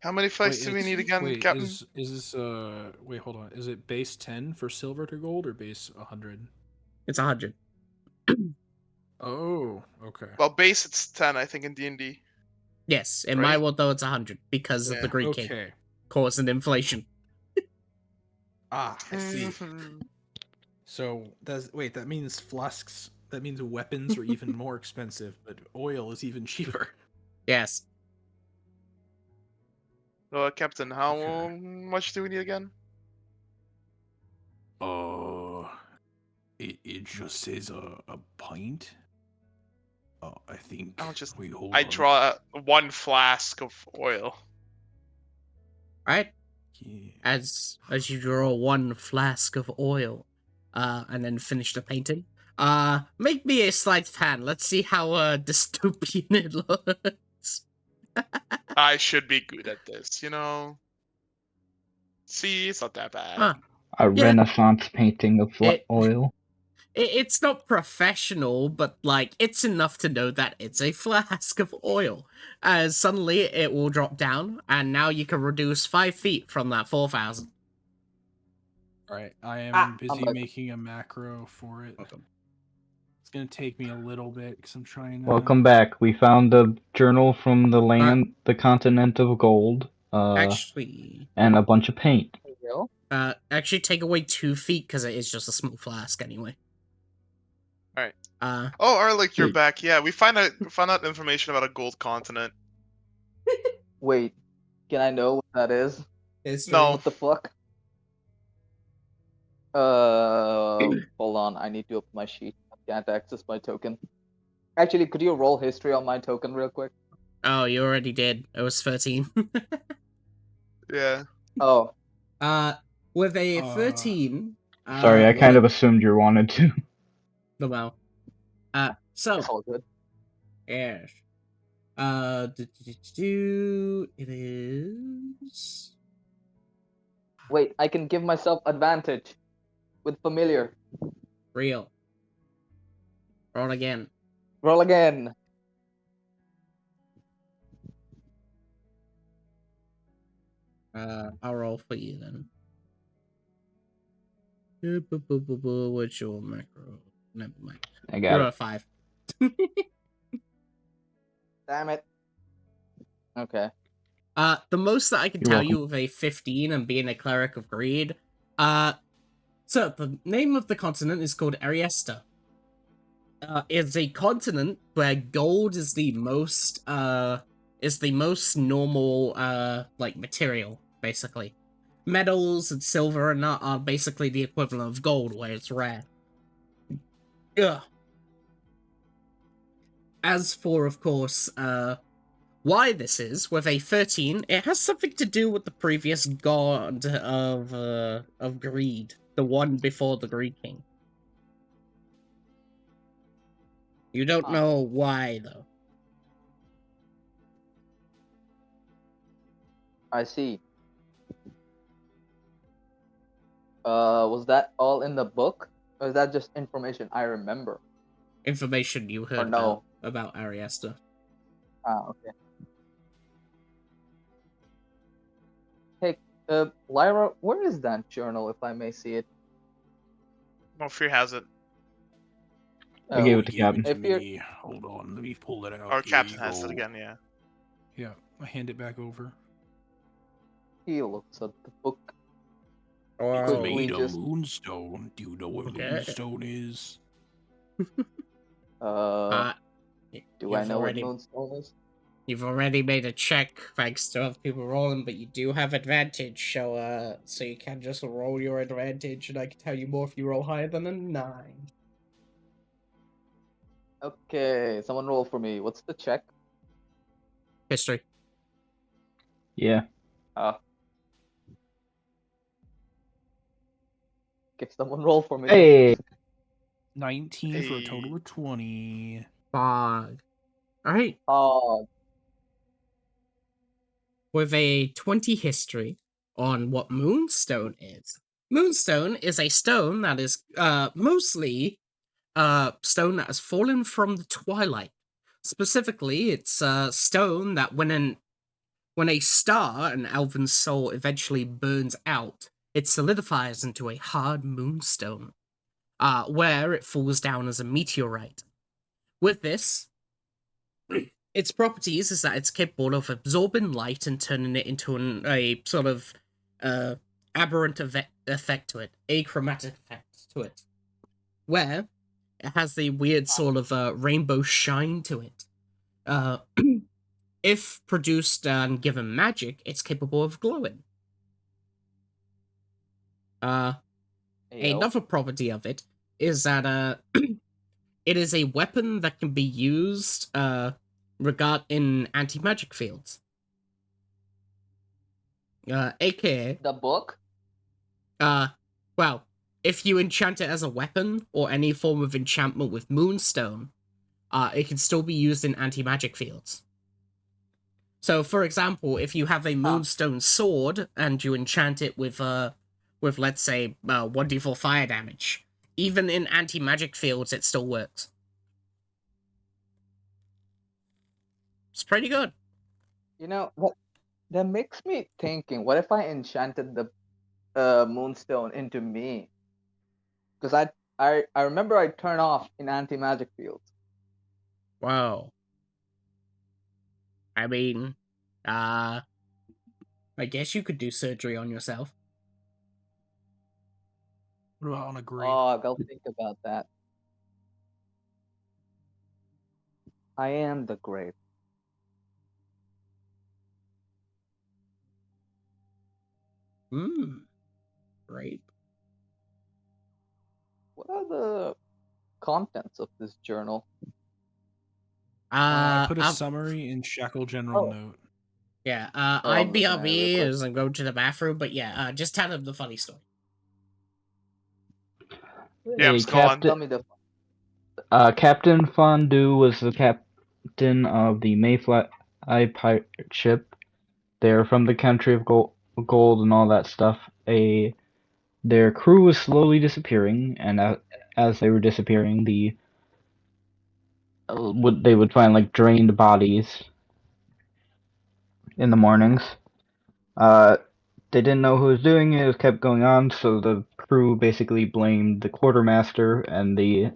How many flasks do we need again, Wait, Captain? is this wait, hold on. Is it base 10 for silver to gold or base 100? It's 100. Oh, okay. Well, base it's 10, I think, in D&D. Yes, in my Right? world though it's 100 because of the Yeah. Greek king Okay. causing inflation. Ah, I see. So that means flasks. That means weapons are even more expensive, but oil is even cheaper. Yes. Captain, how Okay. much do we need again? It just says a pint. I think. I'll just. Wait, hold I on. draw 1 flask of oil. Right? Yeah. As you draw 1 flask of oil, and then finish the painting. Make me a sleight of hand. Let's see how dystopian it looks. I should be good at this, you know. See, it's not that bad. Huh. A Yeah. Renaissance painting of It- oil. It's not professional, but like it's enough to know that it's a flask of oil. As suddenly it will drop down, and now you can reduce 5 feet from that 4,000. Alright, I am I'm busy back. making a macro for it. It's gonna take me a little bit because I'm trying to. Welcome back. We found the journal from the land, the continent of gold, Actually, and a bunch of paint. There you actually take away 2 feet because it is just a small flask anyway. Alright. Uh, Oh, Arlick, you're back. Yeah, we found out information about a gold continent. Wait, can I know what that is? No. What the fuck? Hold on. I need to open my sheet. I can't access my token. Actually, could you roll history on my token real quick? oh, you already did. It was 13. Yeah. Oh, With a 13. Sorry, I kind of assumed you wanted to. No, well. So it's all good. yes. It is Wait, I can give myself advantage with familiar. real. Roll again. Roll again. I'll roll for you then. What's your macro? Never mind. I got You're it. a 5. Damn it. Okay. The most that I can You're tell welcome. you with a 15 and being a cleric of greed, so the name of the continent is called Ariesta. It's a continent where gold is the most normal like material, basically. Metals and silver and that are basically the equivalent of gold, where it's rare. Ugh. As for, of course, why this is, with a 13, it has something to do with the previous god of greed, the one before the Greed King. You don't know why, though. I see. Was that all in the book? Or is that just information I remember? Information you heard no? about Ariesta. Okay. Hey, Lyra, where is that journal, if I may see it? No, Fear has it. I gave it to Captain. To If you're- me. Hold on, let me pull it out. Our Here captain you has it go. again, yeah. Yeah, I hand it back over. He looks at the book. It's Could Oh, we made of just- moonstone. Do you know what Okay. moonstone is? Do I know what moonstone is? You've already made a check thanks to other people rolling, but you do have advantage, so you can just roll your advantage, and I can tell you more if you roll higher than a 9. Okay, someone roll for me. What's the check? History. Yeah. Okay, someone roll for me. Hey! 19 for a total of 20. Fog. Alright. Oh, With a 20 history on what Moonstone is. Moonstone is a stone that is mostly stone that has fallen from the twilight. Specifically, it's a stone that when a star, an elven soul, eventually burns out, it solidifies into a hard moonstone, where it falls down as a meteorite. With this, its properties is that it's capable of absorbing light and turning it into a sort of aberrant effect to it, achromatic effect to it, where it has the weird sort of rainbow shine to it. If produced and given magic, it's capable of glowing. Another property of it is that it is a weapon that can be used in anti-magic fields. AKA the book? well, if you enchant it as a weapon or any form of enchantment with Moonstone, it can still be used in anti-magic fields. So, for example, if you have a Moonstone sword and you enchant it with let's say, 1d4 fire damage, even in anti-magic fields, it still works. It's pretty good. You know, that makes me thinking. What if I enchanted the moonstone into me? Because I remember I turn off in anti-magic fields. Wow. I mean, I guess you could do surgery on yourself. What about on a grade? Oh, I'll think about that. I am the great. Great. What are the contents of this journal? I put a I'll- summary in Shackle general Oh. note. yeah, Oh, I'm looking at it real BRB quick. as I go to the bathroom, but yeah, just tell him the funny story. Yeah, I'm Hey, just going. Tell me the. Captain Fondue was the captain of the Mayfly pirate ship. They're from the country of gold and all that stuff. Their crew was slowly disappearing, and as they were disappearing, they would find like drained bodies in the mornings. They didn't know who was doing it. It kept going on, so the crew basically blamed the quartermaster, and the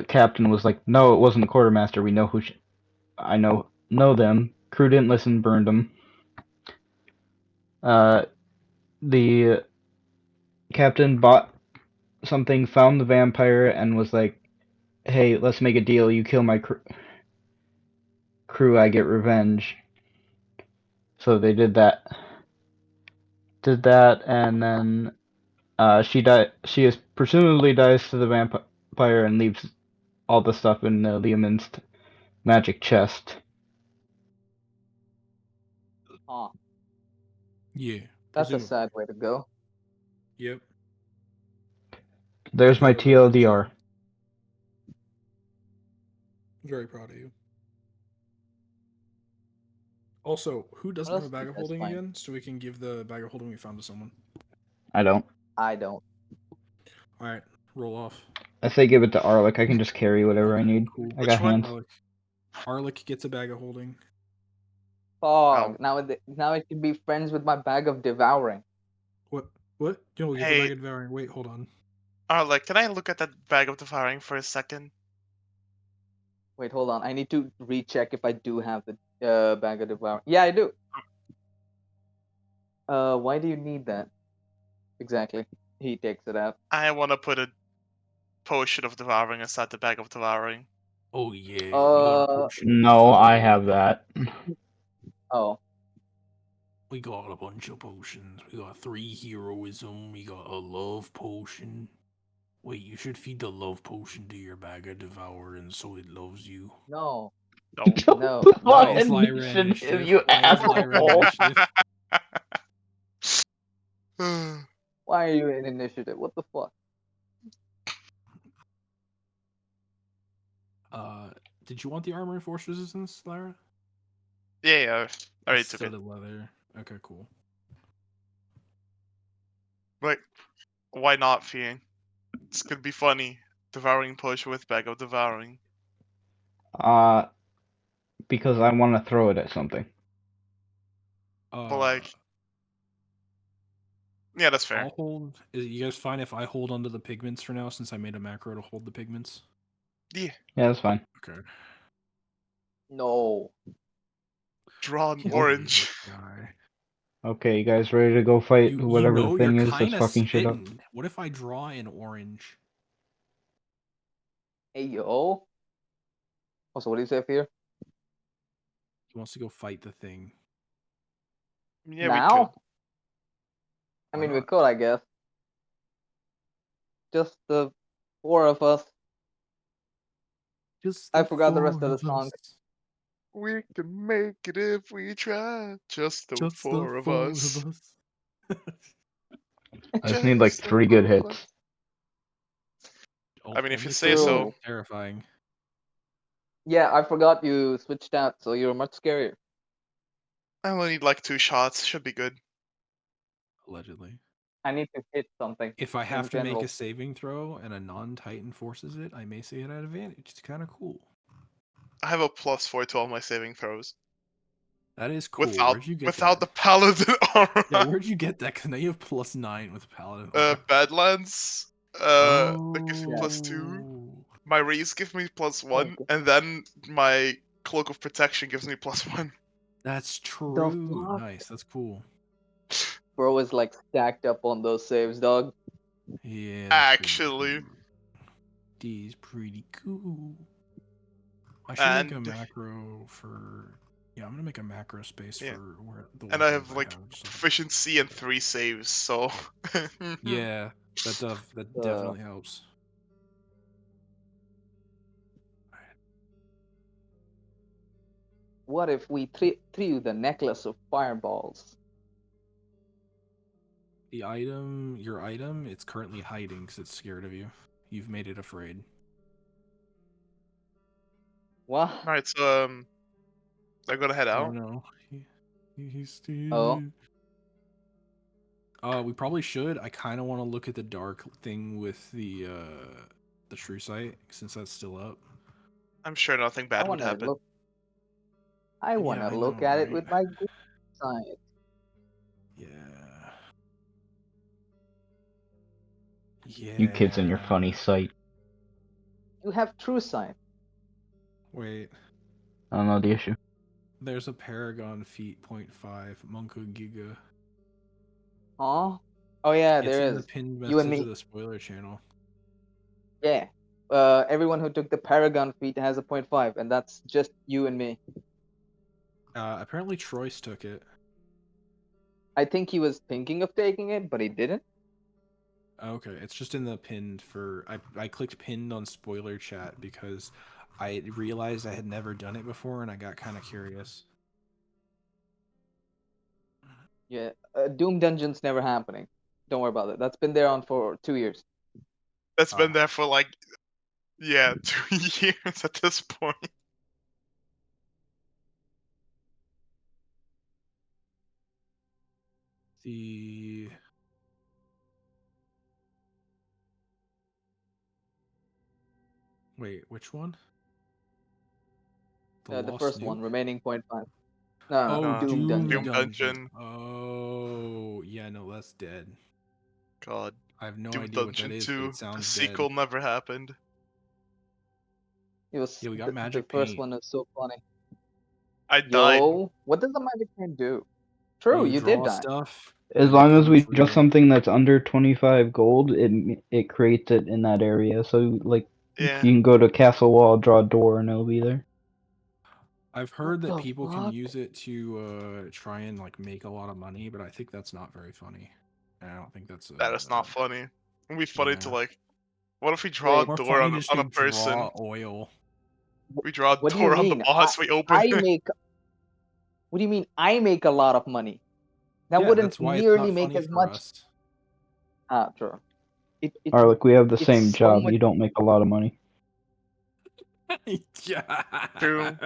captain was like, "No, it wasn't the quartermaster. We know who. I know them." Crew didn't listen, burned them. The captain bought something, found the vampire, and was like, "Hey, let's make a deal. You kill my crew, I get revenge." So they did that. And then she died. She is presumably dies to the vampire and leaves all the stuff in Leomund's magic chest. Huh. Yeah. That's a presumably. sad way to go. Yep. There's my Got a revenge. TLDR. Very proud of you. Also, who doesn't What have a else bag do of you guys holding find? again? So we can give the bag of holding we found to someone. I don't. I don't. Alright, roll off. I say give it to Arlick. I can just carry whatever I Okay, need. cool. I Which got one? hands. Arlick gets a bag of holding. Fog. Now it can be friends with my bag of devouring. What? What? Yo, get the Hey. bag of devouring. Wait, hold on. Like, can I look at that bag of devouring for a second? Wait, hold on. I need to recheck if I do have the bag of devouring. Yeah, I do. Why do you need that? Exactly. He takes it out. I want to put a potion of devouring inside the bag of devouring. Oh yeah, we got a Uh, potion of No, I devouring. have that. oh. We got a bunch of potions. We got 3 heroism. We got a love potion. Wait, you should feed the love potion to your bag of devouring so it loves you. No. No. No. What No. It's Lyra initiative, initiative. you Why is Lyra asshole? initiative? Why are you in initiative? What the fuck? Did you want the armor and force resistance, Lyra? Yeah, I already took it. Studded leather. Okay, cool. Like, why not, Fiend? It's gonna be funny. Devouring potion with bag of devouring. Because I want to throw it at something. But like, yeah, that's fair. I'll hold. Is you guys fine if I hold onto the pigments for now, since I made a macro to hold the pigments? Yeah. Yeah, that's fine. Okay. No. Draw an Kill me, orange. this guy. Okay, you guys ready to go fight You whatever know the thing you're is that's kind of fucking shit up? spitting. What if I draw an orange? Hey, yo. Also, what do you say here? He wants to go fight the thing. Yeah, Now? we could. I Why mean, we not? could, I guess. Just the 4 of us. Just I the forgot the rest of the 4 song. us. We can make it if we try. Just the Just four the of 4 us. of us. I just need like Just the 3 good 4 of hits. us. I mean, if you say Only so. True. Terrifying. Yeah, I forgot you switched out, so you're much scarier. I only need like 2 shots. Should be good. Allegedly. I need to hit something. If I in have to make general. a saving throw and a non-Titan forces it, I may say it at advantage. It's kind of cool. I have a +4 to all my saving throws. That is cool. Without Where'd you get without the that? paladin aura. Yeah, where'd you get that? Because now you have +9 with Paladin aura. Badlands. That gives me Yeah. +2. Oh. My raise gives me +1, Okay. and then my cloak of protection gives me +1. That's The true. fuck? Nice. That's cool. Bro is like stacked up on those saves, dog. Yeah. That's Actually, pretty cool. D's pretty cool. I should make a and macro for. Yeah, I'm gonna make a macro space yeah, for where the and I weapons have I like have. Just so I can- proficiency and 3 saves, so Yeah, that definitely helps. What if we threw the necklace of fireballs? The item, your item, it's currently hiding because it's scared of you. You've made it afraid. What? Alright, so I'm gonna head Oh out. no, he's Oh. We probably should. I kind of want to look at the dark thing with the true sight since that's still up. I'm sure nothing I bad would wanna happen. look. I wanna Yeah, I look know, at it right? with my good side. Yeah. Yeah. You kids and your funny sight. You have true sight. Wait, I don't know the issue. there's a Paragon feat 0.5 Monka Giga. Huh? Oh yeah, It's there in the is. pinned You and message of me. the spoiler channel. Yeah. Everyone who took the Paragon feat has a 0.5, and that's just you and me. Apparently Troyce took it. I think he was thinking of taking it, but he didn't. Okay, it's just in the pinned for. I clicked pinned on spoiler chat because I realized I had never done it before and I got kind of curious. Yeah. Doom Dungeon's never happening. Don't worry about it. That's been there on for 2 years. That's been Ah. there for like 2 years at this point. The Wait, which one? The Lost first Nuke? one, remaining 0.5. No, Oh, Doom Dungeon. Doom Dungeon. Oh, yeah, no, that's dead. God. I have no Doom idea what that Dungeon is, but 2. it The sounds sequel dead. never happened. It was Yeah, we got the magic first paint. one is so funny. I died. Yo, what does the magic paint do? True, You you did draw die. stuff. As and it long as we comes draw later. something that's under 25 gold, it creates it in that area. So like Yeah. you can go to Castle Wall, draw a door, and it'll be there. I've heard that the people can fuck? use it to try and like make a lot of money, but I think that's not very funny. And I don't think that's That is not funny. It'd be funny to yeah. like. What if we draw Wait, a More door funny on, just on to a person? draw oil. We draw a what do you door on the mean? boss. We open I it. make. What do you mean? I make a lot of money. That Yeah, wouldn't that's why it's nearly not make funny as for much. us. True. It Or like we have the it's same so job. much. You don't make a lot of money. Yeah. True.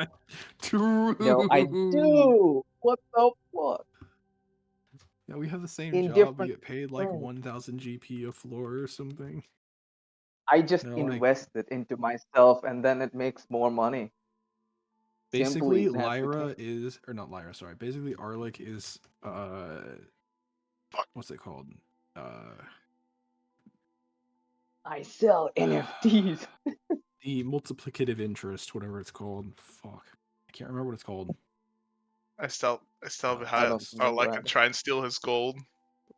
True. Yo, I do. What the fuck? Yeah, we have the same In job. We different get paid like terms. 1,000 GP a floor or something. I just They're like, invest it into myself, and then it makes more money. Simply basically, that's the Lyra case. is, or not Lyra, sorry. Basically, Arlic is, Fuck. what's it called? I sell NFTs. The multiplicative interest, whatever it's called. Fuck, I can't remember what it's called. I still I behind don't or remember and either. try and steal his gold,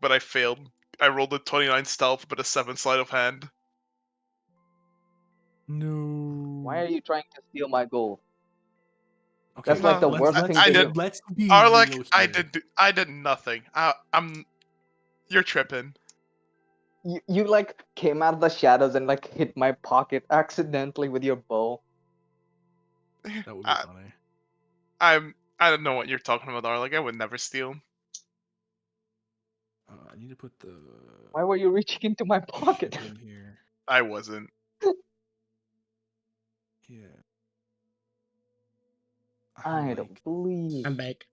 but I failed. I rolled a 29 stealth, but a 7 sleight of hand. No. Why are you trying to steal my gold? Okay, That's like the No, worst thing I to did. do. Let's be Or real like I here. I did nothing. I'm. You're tripping. You like came out of the shadows and like hit my pocket accidentally with your bow. That would be I, funny. I don't know what you're talking about, or like I would never steal. I need to put the Why were you reaching into my ship pocket? in here. I wasn't. Yeah. I like don't believe. I'm back.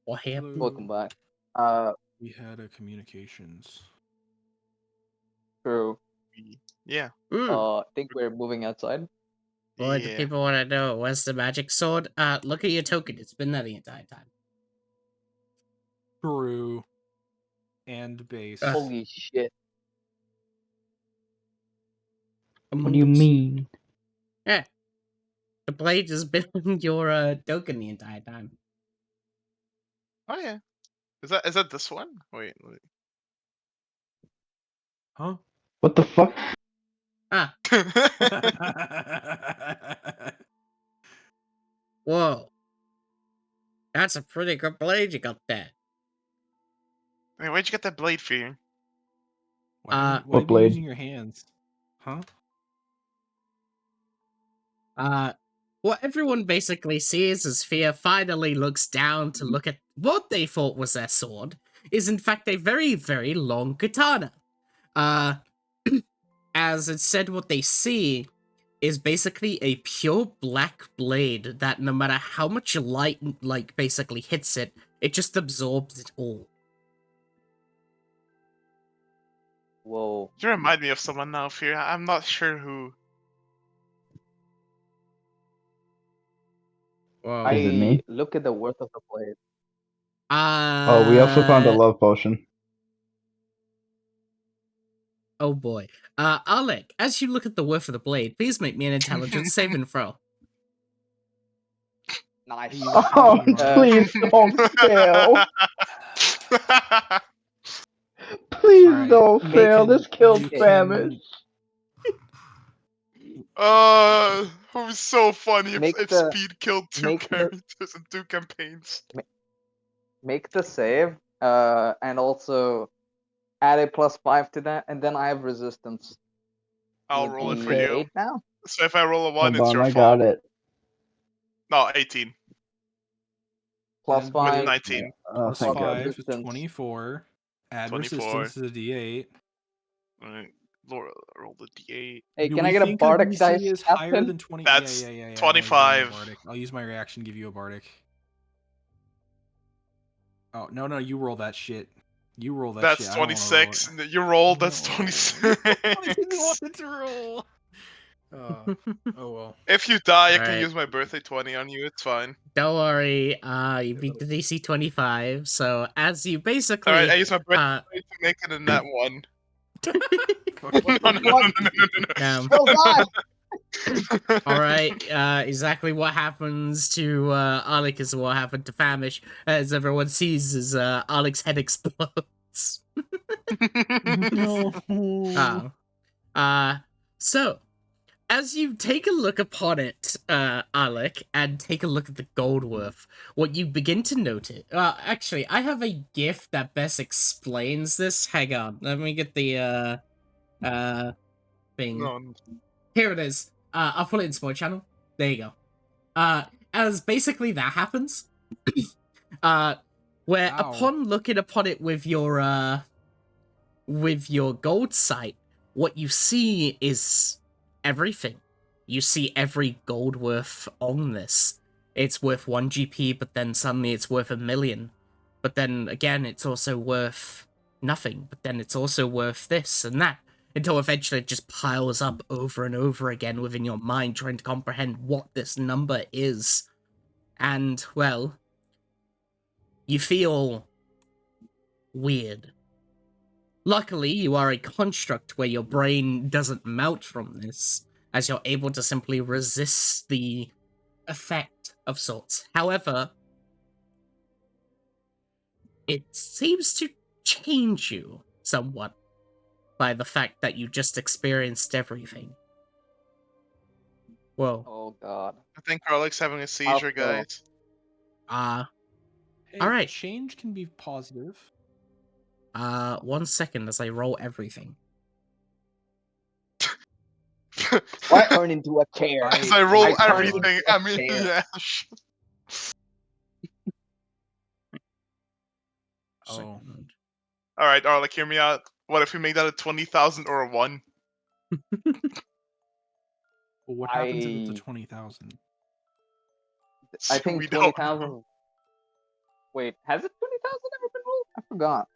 What happened? Welcome hello. back. We had a communications. True. Yeah. Mm. I think we're moving outside. Boy, do Yeah. people want to know where's the magic sword? Look at your token. It's been there the entire time. True. And base. Holy shit. What do you mean? Yeah. The blade has been in your token the entire time. Oh yeah. Is that this one? Wait. Huh? What the fuck? Ah, whoa. That's a pretty good blade you got there. Wait, where'd you get that blade, Fear? Why Uh, have What you been blade? using your hands? Huh? What everyone basically sees as Fear finally looks down to look at what they thought was their sword is in fact a very, very long katana. As it said, what they see is basically a pure black blade that no matter how much light, like, basically hits it, it just absorbs it all. Whoa. You remind me of someone now, Fear. I'm not sure who. Whoa. Is it me? Look at the worth of the blade. Oh, we also found a love potion. Oh boy. Alec, as you look at the worth of the blade, please make me an intelligence saving throw. Nice. You got Oh, medium, right? please don't fail. Please Alright, don't Make fail. it- This kills you Famish. It was so funny if Make if the- Speed killed two make the- characters in 2 campaigns. Make the save, and also add a +5 to that, and then I have resistance. I'll Would roll it for be you. 8 now. So if I roll a 1, Hold it's on, your I fault. got it. No, 18. Plus And With 5. 19. Oh, plus thank 5 God. is 24. Add 24. resistance to the D8. Alright, roll the d8. Hey, Do can we I get a think bardic DC dice, is higher Captain? than 20? That's Yeah. Now you give me a 25. bardic. I'll use my reaction to give you a bardic. Oh, no, you roll that shit. You roll that That's shit. I don't want to roll 26. it. You rolled, that's No. 26. I didn't want it to roll. Oh well. If you die, I can Alright. use my birthday 20 on you, it's fine. Don't worry, you beat the DC 25, so as you basically... Alright, I use my birthday uh, 20 to make it a net 1. Fuck What No, the no, no, fuck? no, no, no, no. Oh god! Alright, exactly what happens to Alec is what happened to Famish, as everyone sees as Alec's head explodes. No. So, as you take a look upon it, Alec, and take a look at the gold worth, what you begin to notice... actually, I have a GIF that best explains this. Hang on, let me get the, thing. No. Here it is. I'll put it in Sport Channel. There you go. As basically that happens, where Ow. upon looking upon it with your gold sight, what you see is everything. You see every gold worth on this. It's worth 1 GP, but then suddenly it's worth 1 million. But then again, it's also worth nothing. But then it's also worth this and that. Until eventually it just piles up over and over again within your mind, trying to comprehend what this number is. And, well, you feel weird. Luckily, you are a construct where your brain doesn't melt from this, as you're able to simply resist the effect of sorts. However, it seems to change you somewhat by the fact that you just experienced everything. Whoa. Oh god. I think Garlic's having a seizure, so? guys. Hey, Alright. change can be positive. 1 second as I roll everything. I turn into a chair. As I roll I turn everything, into a I mean, chair. yeah. Oh. Second. Alright, Arlick, hear me out. What if we make that a 20,000 or a 1? Well, what happens if it's a I 20,000? I think We don't know. 20,000. Wait, has it 20,000 ever been rolled? I forgot.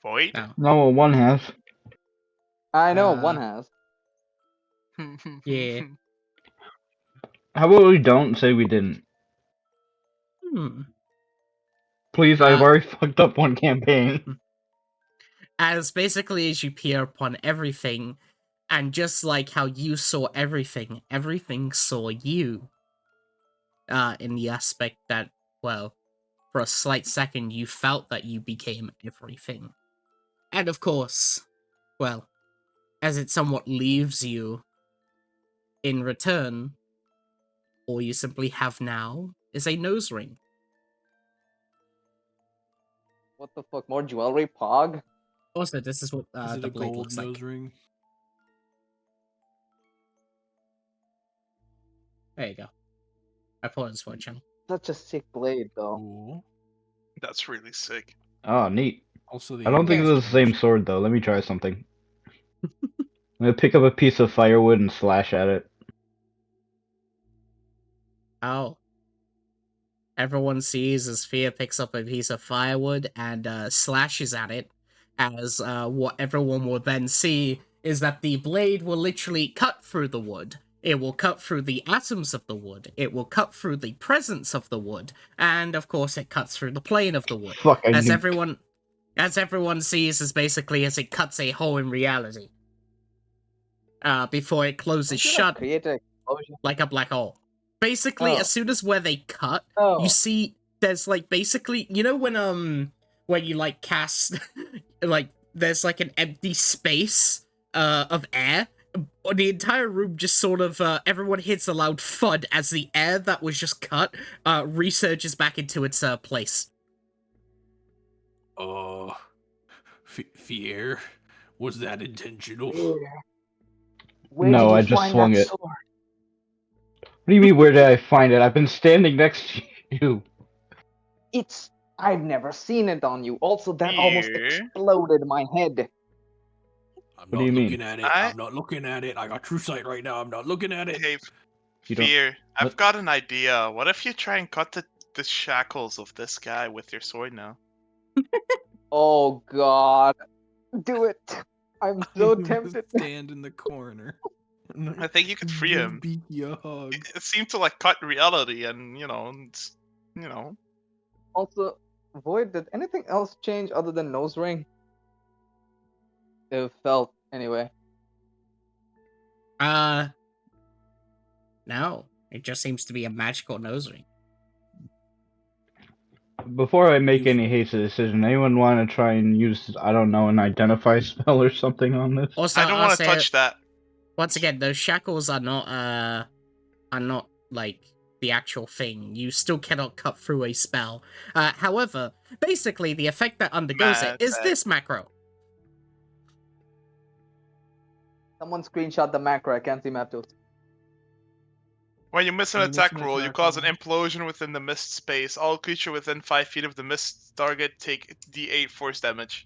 Void? No. No, one has. I know one Uh, has. Yeah. How about we don't say we didn't? Hmm. Please, I've already fucked up one campaign. As basically as you peer upon everything, and just like how you saw everything, everything saw you. In the aspect that, well, for a slight second you felt that you became everything. And of course, well, as it somewhat leaves you, in return, all you simply have now is a nose ring. What the fuck? More jewelry, Pog? Also, this is what Is it the a blade gold looks nose like. ring? There you go. I paused for a channel. Such a sick blade, though. Cool. That's really sick. Oh, neat. Also, the I don't think Yeah. this is the same sword, though. Let me try something. I'm gonna pick up a piece of firewood and slash at it. Oh. Everyone sees as Fear picks up a piece of firewood and slashes at it, as what everyone will then see is that the blade will literally cut through the wood. It will cut through the atoms of the wood. It will cut through the presence of the wood, and of course, it cuts through the plane of the wood. Fuck, I As nuked. everyone sees, is basically as it cuts a hole in reality. Before it closes Don't you, like, shut create an explosion? like a black hole. Basically, Oh. as soon as where they cut, Oh. you see there's like basically, you know, when you like cast like there's like an empty space of air. The entire room just sort of everyone hits a loud thud as the air that was just cut resurges back into its place. Fear. Was that intentional? Where No, did you I just find swung that it. sword? What do you mean, where did I find it? I've been standing next to you. I've never seen it on you. Also, that almost Fear. exploded my head. I'm What do not you mean? looking at it. I'm not looking at it. I got true sight right now. I'm not looking at it. Hey, You don't- Fear. I've what? got an idea. What if you try and cut the shackles of this guy with your sword now? Oh god. Do it. I'm so I'm gonna tempted. stand in the corner. I think you could free Give him. Beaky a hug. It seemed to like cut reality, and it's, Also, Void, did anything else change other than nose ring? It felt anyway. No. It just seems to be a magical nose ring. Before I make You've- any hasty decision, anyone want to try and use, I don't know, an identify spell or something on this? Also, I don't I'll want to say, touch that. once again, those shackles are not like the actual thing. You still cannot cut through a spell. However, basically the effect that undergoes it Mad is at- this macro. Someone screenshot the macro. I can't see Matos. When you miss an When you miss attack an roll, you attack cause an roll. implosion within the mist space. All creature within 5 feet of the mist target take D8 force damage.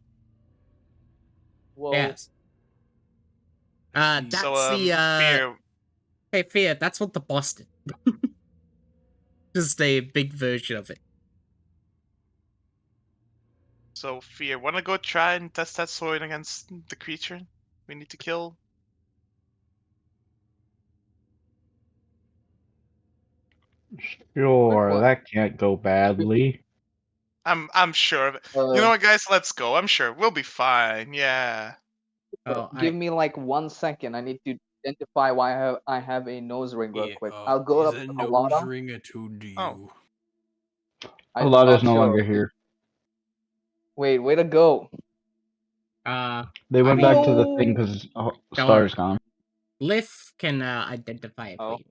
Whoa. Yes. I see. That's So, the Fear, hey Fear, that's what the boss did. Just a big version of it. So, Fear, wanna go try and test that sword against the creature we need to kill? Sure, one. that can't go badly. I'm sure of it. You know what, guys? Let's go. I'm sure we'll be fine. Yeah. Oh, Give me like 1 second. I need to identify why I have a nose ring real quick. I'll go Is up a to nose Alana. ring attuned to you? Oh. I'm Alada's not no sure. longer here. Wait, way to go. They went I back to the mean- thing because Don't Star's worry. gone. Lith can identify it for Oh. you.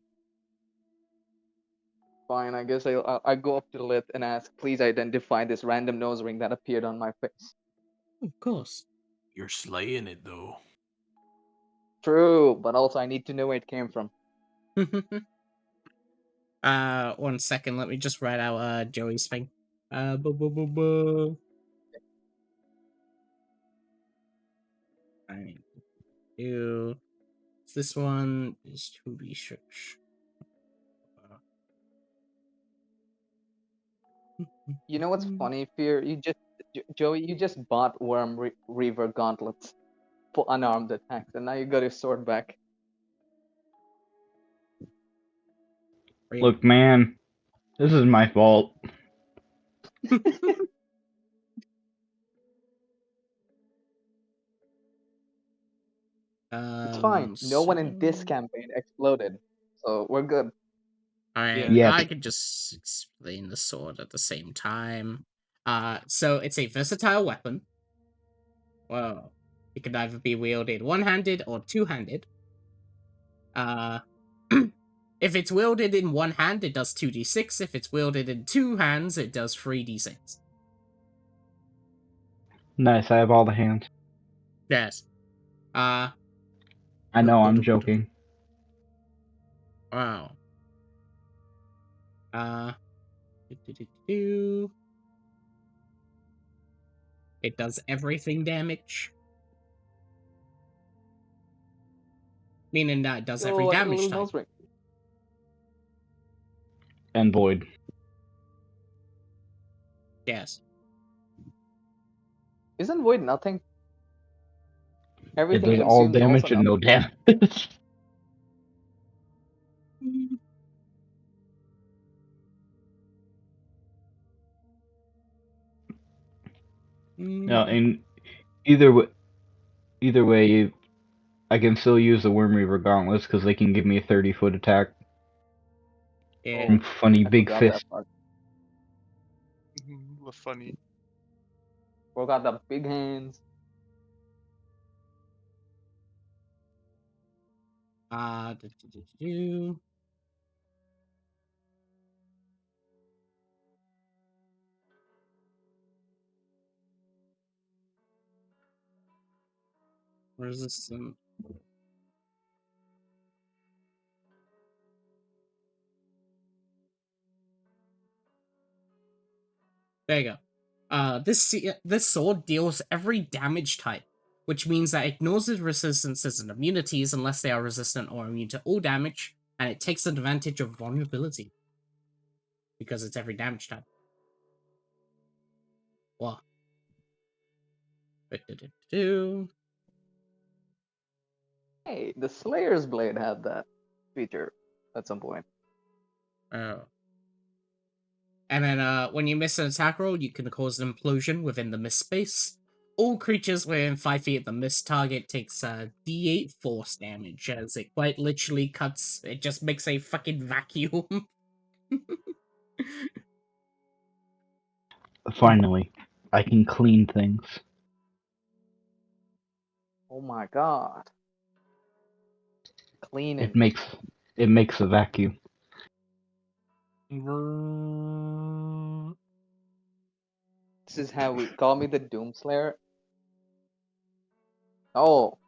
Fine, I guess I go up to Lith and ask, please identify this random nose ring that appeared on my face. Of course. You're slaying it though. True, but also I need to know where it came from. 1 second, let me just write out Joey's thing. Bu- bu- bu- bu. I need to do this one is to research. You know what's funny, Fear? You just Joey, you just bought Reaver gauntlets for unarmed attacks, and now you got your sword back. Look, man, this is my fault. It's fine. No one in this So- campaign exploded, so we're good. Alright, Yet. I could just explain the sword at the same time. So it's a versatile weapon. Well, it can either be wielded one-handed or two-handed. If it's wielded in one hand, it does 2d6. If it's wielded in two hands, it does 3d6. Nice, I have all the hands. Yes. I know, I'm joking. Wow. Uh, do-do-do-do. It does everything damage. Meaning that it does every Oh, I got a damage little type. nose ring. And void. Yes. Isn't void nothing? It Everything does all consumes also damage and no nothing. damage. No, in either way, I can still use the Worm Reaver gauntlets because they can give me a 30-foot attack Yeah. from funny I big forgot fist. that part. The funny. Forgot the big hands. Do-do-do-do. Resistant. There you go. This sword deals every damage type, which means that it ignores its resistances and immunities unless they are resistant or immune to all damage, and it takes advantage of vulnerability because it's every damage type. Well, do-do-do-do. Hey, the Slayer's Blade had that feature at some point. Oh. And then when you miss an attack roll, you can cause an implosion within the mist space. All creatures within 5 feet of the mist target takes d8 force damage, as it quite literally cuts. It just makes a fucking vacuum. Finally, I can clean things. Oh my god. Cleaning. It makes a vacuum. This is how we call me the Doomslayer. Oh,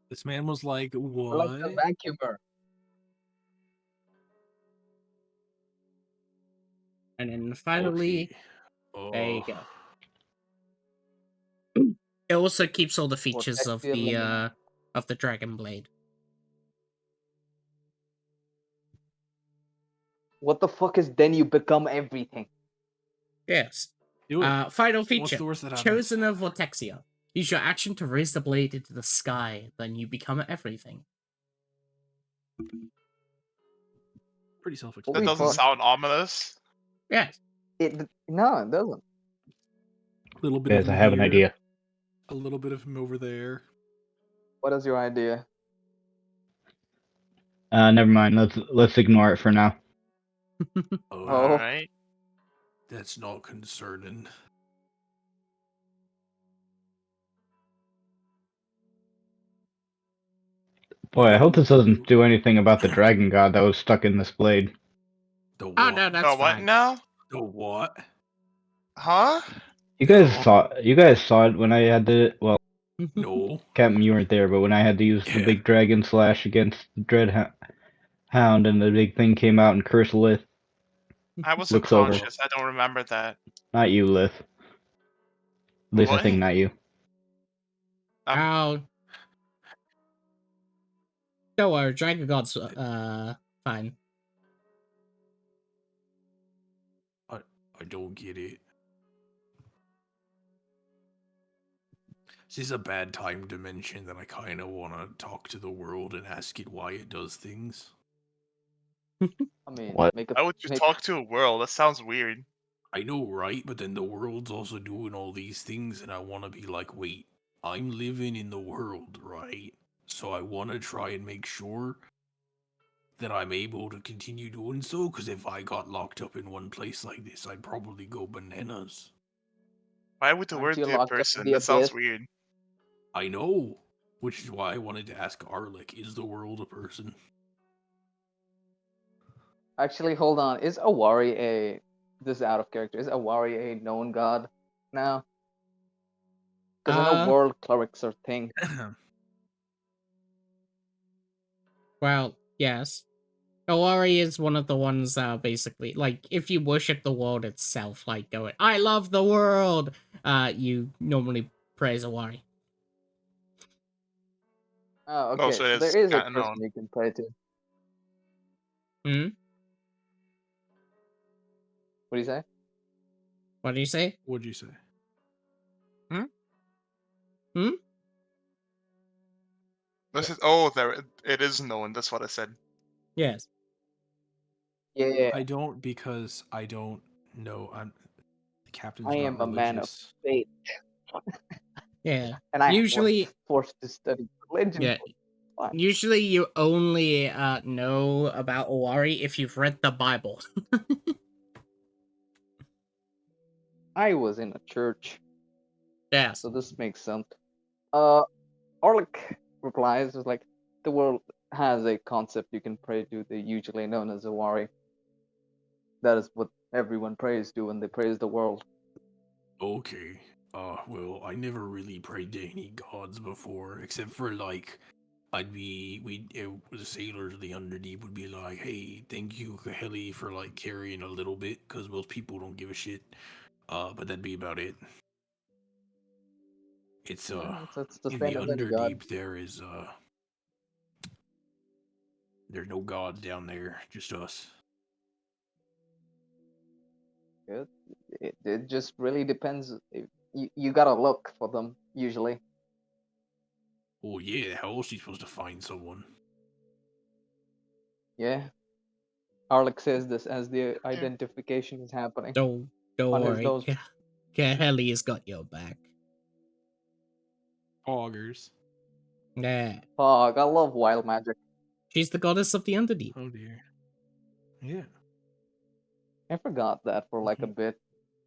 This man was like, I "What?" like the vacuumer. And then finally, Okay. there you Oh. go. It also keeps all the features of Vortex the Dragon Blade. What the fuck is then you become everything? Yes. Do it. Final What's feature. the worst that happens? Chosen of Vortexia. Use your action to raise the blade into the sky, then you become everything. Pretty That self-explanatory. doesn't fuck. sound ominous. Yes. No, it doesn't. A little bit Guys, of I him have an here, idea. a little bit of him over there. What is your idea? Never mind. Let's ignore it for now. Oh, Oh. Alright. that's not concerning. Boy, I hope this The doesn't do anything about the dragon god that was stuck in this blade. what? Oh no, that's Oh, what fine. now? The what? Huh? You guys No. saw it when I had to. Well, No. Captain, you weren't there, but when I had to use the Yeah. big dragon slash against the dread hound, and the big thing came out and cursed Lith. I was Looks over. unconscious. I don't remember that. Not you, Lith. At least I What? think not you. Oh. Don't worry, Dragon God's fine. I don't get it. This is a bad time to mention that I kind of want to talk to the world and ask it why it does things. I mean, What? Why would you talk to a world? That sounds weird. I know, right? But then the world's also doing all these things, and I want to be like, wait, I'm living in the world, right? So I want to try and make sure that I'm able to continue doing so, because if I got locked up in one place like this, I'd probably go bananas. Why would the aren't word you be a locked up in person? the That sounds abyss? weird. I know, which is why I wanted to ask Arlick, is the world a person? Actually, hold on. Is Awari a... This is out of character. Is Awari a known god now? Because I know world clerics are thing. Well, yes. Owari is one of the ones basically, like, if you worship the world itself, like going, I love the world, you normally praise Owari. Oh, Oh, okay. so So it's there is a kind of person known. you can pray to. Hmm? What do you say? What do you say? What'd you say? This is there. It is known. That's what I said. Yes. Yeah, I don't, because I don't know. The captain's I not am a man of religious. faith, Yeah. and I was Usually, forced to study religion. yeah. Why? Usually you only know about Owari if you've read the Bible. I was in a church, Yes. so this makes sense. Orlick replies, is like, the world has a concept you can pray to, they usually known as Awari. That is what everyone prays to when they praise the world. Okay. Well, I never really prayed to any gods before, except for like, the sailors, the underdeep would be like, hey, thank you, Kaheli, for like carrying a little bit, because most people don't give a shit. But that'd be about it. It's, Yeah, it's the in the same as any god. underdeep, there's no gods down there, just us. It just really depends. You gotta look for them, usually. Oh yeah, how else are you supposed to find someone? Yeah. Orlick says this as the identification is happening Don't on his worry. nose. Kaheli has got your back. Augers. Yeah. Fuck, I love wild magic. She's the goddess of the Underdeep. Oh dear. Yeah. I forgot that for like a bit.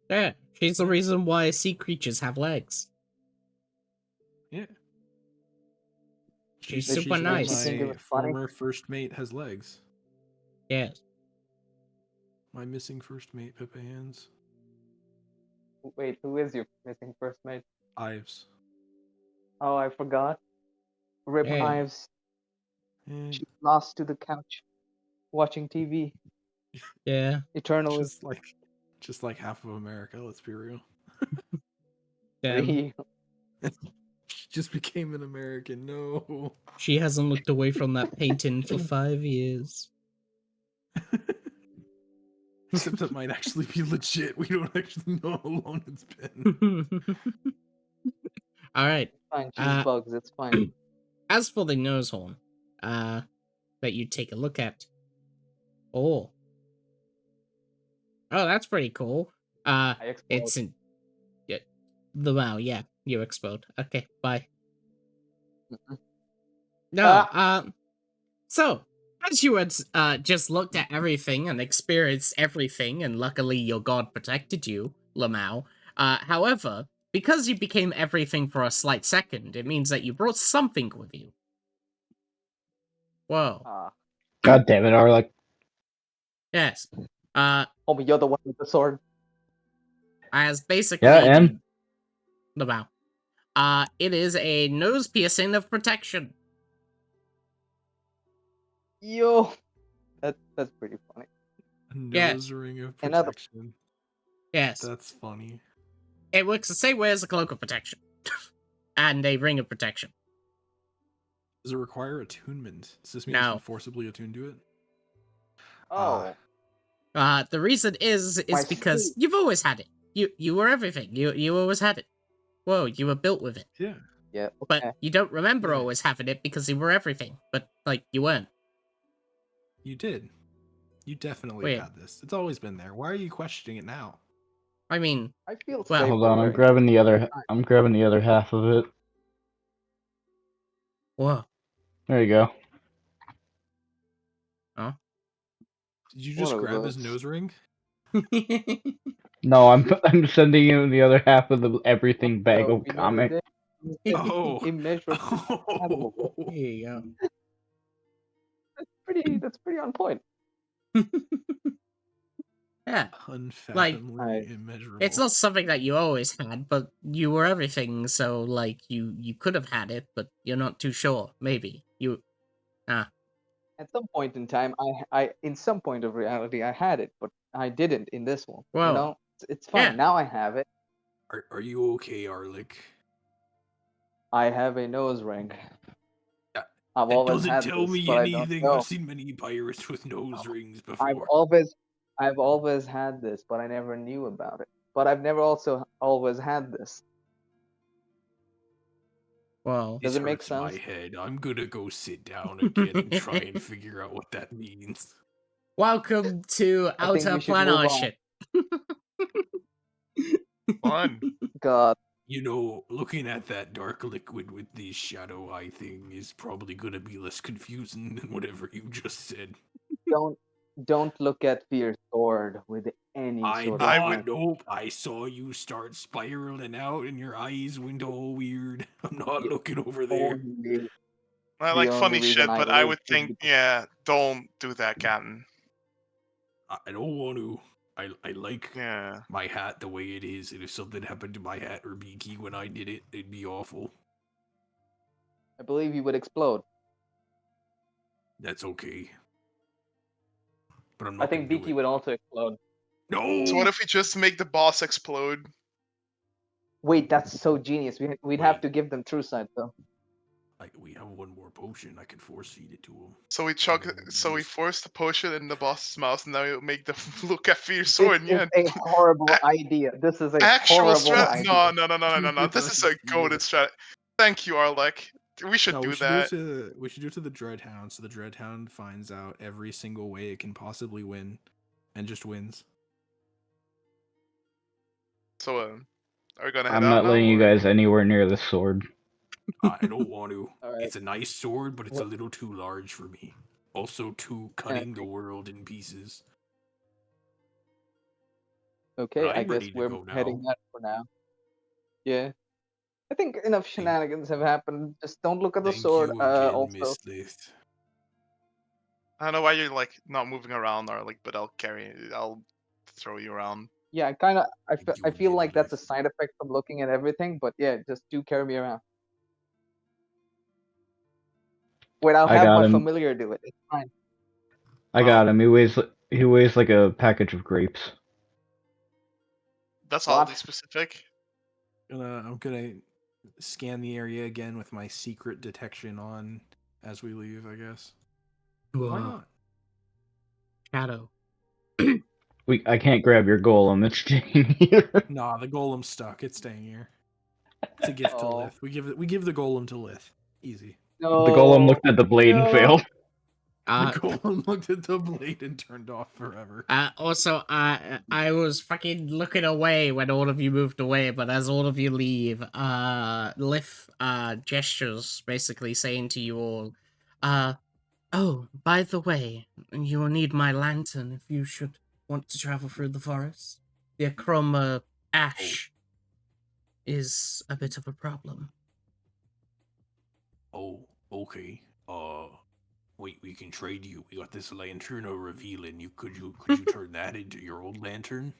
Yeah. She's the Yeah. reason why sea creatures have legs. Yeah. She's Did super She's why she nice. think it my was funny? former first mate has legs. Yes. My missing first mate, Pepe Hands. Wait, who is your missing first mate? Ives. Oh, I forgot. Rip Yeah. Ives. Eh, She lost to the couch, watching TV Yeah. eternally. just like half of America, let's be real. Damn. She just became an American, no. She hasn't looked away from that painting for 5 years. Except that might actually be legit. We don't actually know how long it's been. Alright. Fine, cheese bugs. It's fine. As for the nose horn, that you take a look at. Oh, that's pretty cool. I explode. It's in the wow. Yeah, you explode. Okay, bye. Mm-mm. No. So as you had just looked at everything and experienced everything, and luckily your god protected you, Lamau. However, because you became everything for a slight second, it means that you brought something with you. Whoa. God damn it, Arlick. Yes. Homie, you're the one with the sword. As basically Yeah, and? the bow. It is a nose piercing of protection. Yo, that's pretty funny. A Yeah. nose ring of Another- protection. Yes. That's funny. It works the same way as a cloak of protection. And a ring of protection. Does it require attunement? Does this mean No. it's been forcibly attuned to it? Oh, The reason is My because sleep. you've always had it. You were everything. You always had it. Whoa, you were built with it. Yeah. Yeah. But Okay. you don't remember Yeah. always having it because you were everything. But like you weren't. You did. You definitely Wait. had this. It's always been there. Why are you questioning it now? I mean, I feel Well, safe. Hold on, over I'm here. grabbing the other. I'm grabbing the other half of it. whoa. There you go. Oh. Did you One just of grab his those. nose ring? No, I'm sending him the other half of the everything bag So of we never comic. did Oh. immeasurable. Oh. Here you go. That's pretty on point. Yeah. Unfathomably immeasurable. It's not something that you always had, but you were everything, so like you could have had it, but you're not too sure. Maybe. At some point in time, I in some point of reality, I had it, but I didn't in this one. Well, You know, it's fine. yeah. Now I have it. Are you okay, Arlick? I have a nose ring. Yeah, I've That always doesn't had tell this, me but I don't anything. know. I've seen many pirates with nose rings I've before. always had this, but I never knew about it. But I've never also always had this. Well, Does This it make hurts my sense? head. I'm gonna go sit down again and try and figure out what that means. welcome to I think Outer we should move on. Planarship. Fun. God, You know, looking at that dark liquid with the shadow eye thing is probably gonna be less confusing than whatever you just said. don't look at Fierce Sword with any I sort I of. would- nope. I saw you start spiraling out and your eyes went all weird. I'm not Yeah, looking over there. Only I the like only funny reason shit, I but I live would is think, because yeah, don't do that, Captain. I don't want to. I like Yeah. my hat the way it is, and if something happened to my hat or Beaky when I did it, it'd be awful. I believe you would explode. That's okay. But I'm I not think gonna do Beaky it. would also explode. No. So what if we just make the boss explode? Wait, that's so genius. We'd have Wait. to give them true sight though. We have one more potion. I can force feed it to him. So we force the potion in the boss's mouth, and now we make the look at Fierce This Sword. is Yeah, a horrible A- idea. This is a actual horrible strat. idea. No. This is a goaded strat. Thank you, Arlek. We should No, do we should that. do it to the Dreadhound, so the Dreadhound finds out every single way it can possibly win, and just wins. So, are we gonna head I'm out not now? letting you Or? guys anywhere near the sword. I don't want to. Alright. It's a nice sword, but it's a What- little too large for me. Also, too cutting the world in pieces. Okay, But I I'm guess ready to we're go heading now. out for now. Yeah. I think enough shenanigans have happened. Just don't look at the Thank sword. you again, Also, Miss Lith. I don't know why you're like not moving around, Arlek, but I'll throw you around. yeah, kind of. Thank you I feel again, like that's a Lith. side effect from looking at everything. But yeah, just do carry me around. Wait, I'll I have got my him. familiar do it. It's fine. I got him. He weighs like a package of grapes. That's What? oddly specific. I'm gonna scan the area again with my secret detection on as we leave, I guess. Why not? Shadow. I can't grab your golem. It's staying here. Nah, the golem's stuck. It's staying here. It's a gift to Oh. Lith. We give the golem to Lith. Easy. No. The golem looked at the blade and no. failed. The golem looked at the blade and turned off forever. Also, I was fucking looking away when all of you moved away, but as all of you leave, Lif, gestures, basically saying to you all, oh, by the way, you will need my lantern if you should want to travel through the forest. The Acroma ash is a bit of a problem. Oh, okay. Wait, we can trade you. We got this lantern of revealing. Could you turn that into your old lantern?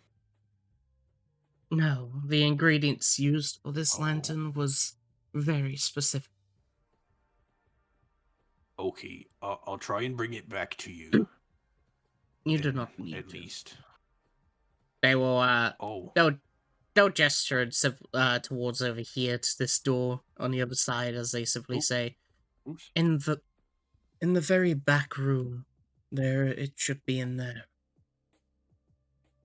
No, the ingredients used for this Oh. lantern was very specific. Okay, I'll try and bring it back to you. You do then, not need at to. least. They will, Oh, they'll gesture towards over here to this door on the other side as they simply say, oops. in the very back room, there, it should be in there.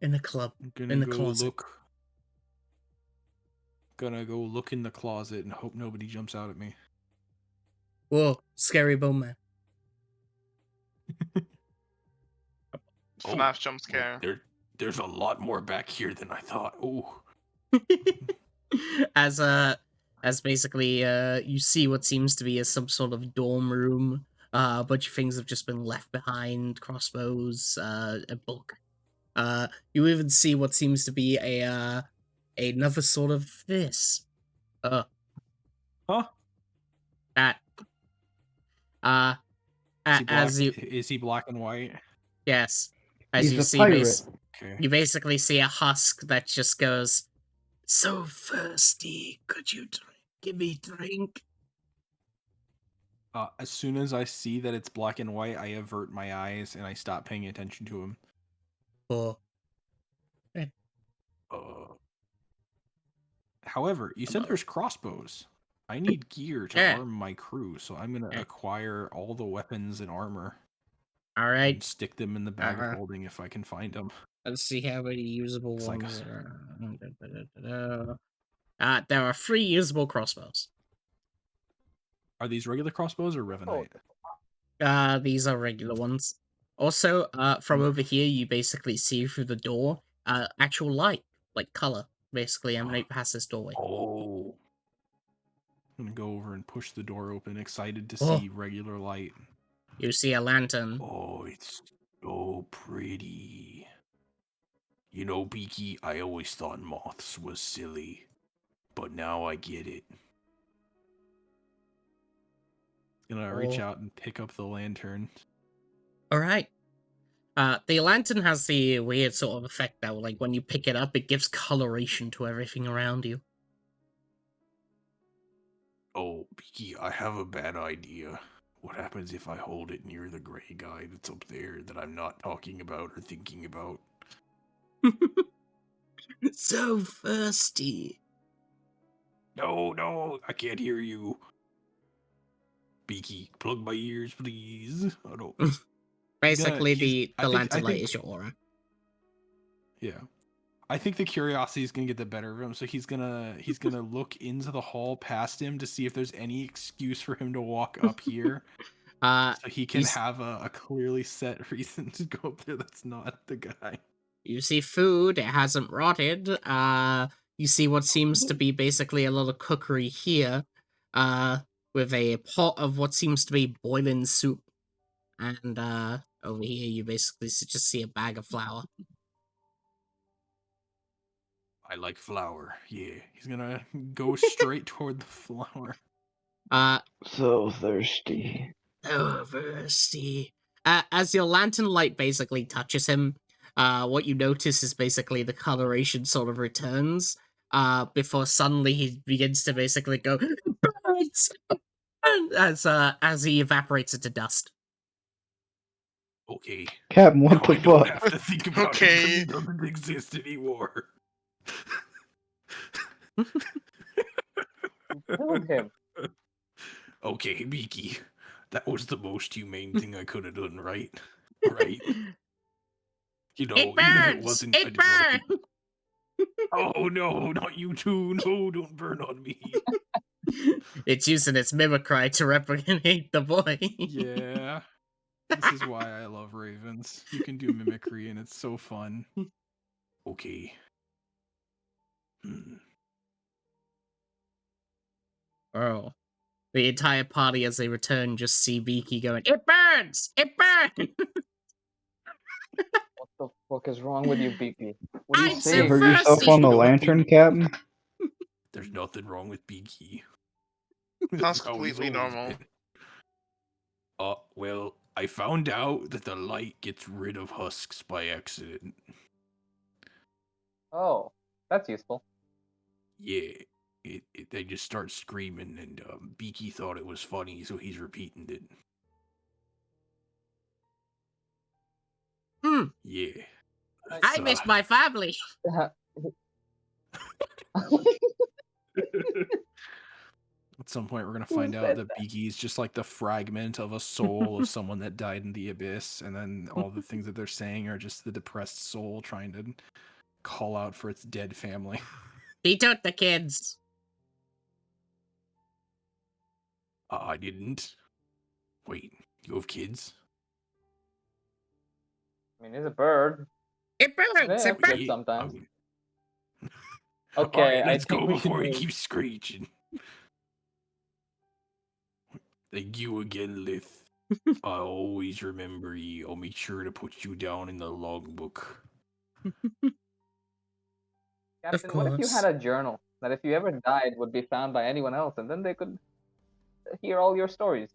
In the club, I'm gonna in the go closet. look. gonna go look in the closet and hope nobody jumps out at me. Whoa, scary bone man. FNAF jump scare. There's a lot more back here than I thought. Oh. As basically you see what seems to be some sort of dorm room. A bunch of things have just been left behind, crossbows, a book. You even see what seems to be another sort of this. Huh? That as you Is he black and white? yes, as He's you a see pirate. Okay. you basically see a husk that just goes, "So thirsty, could you give me drink?" As soon as I see that it's black and white, I avert my eyes and I stop paying attention to him. Or However, you said there's crossbows. I need gear to Yeah. arm my crew, so I'm gonna Yeah. acquire all the weapons and armor all and right, stick them in the bag of holding if I can find them. let's see how many usable It's like- ones are. There are 3 usable crossbows. Are these regular crossbows or Revenite? These are regular ones. Also, from over here, you basically see through the door, actual light, like color, basically emanate past this doorway. Oh. I'm gonna go over and push the door open, excited to Oh. see regular light. You see a lantern. Oh, it's so pretty. You know, Beaky, I always thought moths was silly, but now I get it. Gonna reach Oh. out and pick up the lantern. All right. The lantern has the weird sort of effect that, like, when you pick it up, it gives coloration to everything around you. Oh, Beaky, I have a bad idea. What happens if I hold it near the gray guy that's up there that I'm not talking about or thinking about? So thirsty. No, I can't hear you. Beaky, plug my ears, please. I don't. Basically, I the think- lantern I light think- is your aura. Yeah. I think the curiosity is gonna get the better of him, so he's gonna look into the hall past him to see if there's any excuse for him to walk up here, so he can he's- have a clearly set reason to go up there. That's not the guy. You see food, it hasn't rotted. You see what seems to be basically a little cookery here, with a pot of what seems to be boiling soup. And, over here you basically just see a bag of flour. I like flour. Yeah, he's gonna go straight toward the flour. So thirsty. Oh, thirsty. As your lantern light basically touches him, what you notice is basically the coloration sort of returns, before suddenly he begins to basically go, "Birds!" as he evaporates into dust. Okay. Captain, what Now the I don't fuck? have to think about it Okay. because it doesn't exist anymore. Killed him. Okay, Beaky. That was the most humane thing I could have done, right? Right? You know, It even if it burns! wasn't, I It didn't want to burns! Oh no, not you too. No, don't burn on me. It's using its mimicry to replicate the boy. Yeah. This is why I love ravens. You can do mimicry and it's so fun. Okay. Oh. The entire party, as they return, just see Beaky going, "It burns! It burns!" What the fuck is wrong with you, BP? What do you I'm You so say? hurt yourself thirsty. on the You know what, lantern, dude? Captain? There's nothing wrong with Beaky. Sounds That's how he's completely always normal. been. Well, I found out that the light gets rid of husks by accident. Oh, that's useful. Yeah. They just start screaming, and Beaky thought it was funny, so he's repeating it. Yeah. I miss my family. At some point, we're gonna Who find out said that Beaky is just like the fragment of a soul of someone that died in the abyss, and then all the things that they're saying are just the depressed soul trying to call out for its dead family. He took the kids. I didn't. Wait, you have kids? I mean, he's a bird. It They burns. have It burns. kids sometimes. Alright, Okay, I let's think go we should before he move. keeps screeching. Thank you again, Lith. I always remember you. I'll make sure to put you down in the logbook. Captain, what if you had course. a journal that if you ever died would be found by anyone else, and then they could hear all your stories?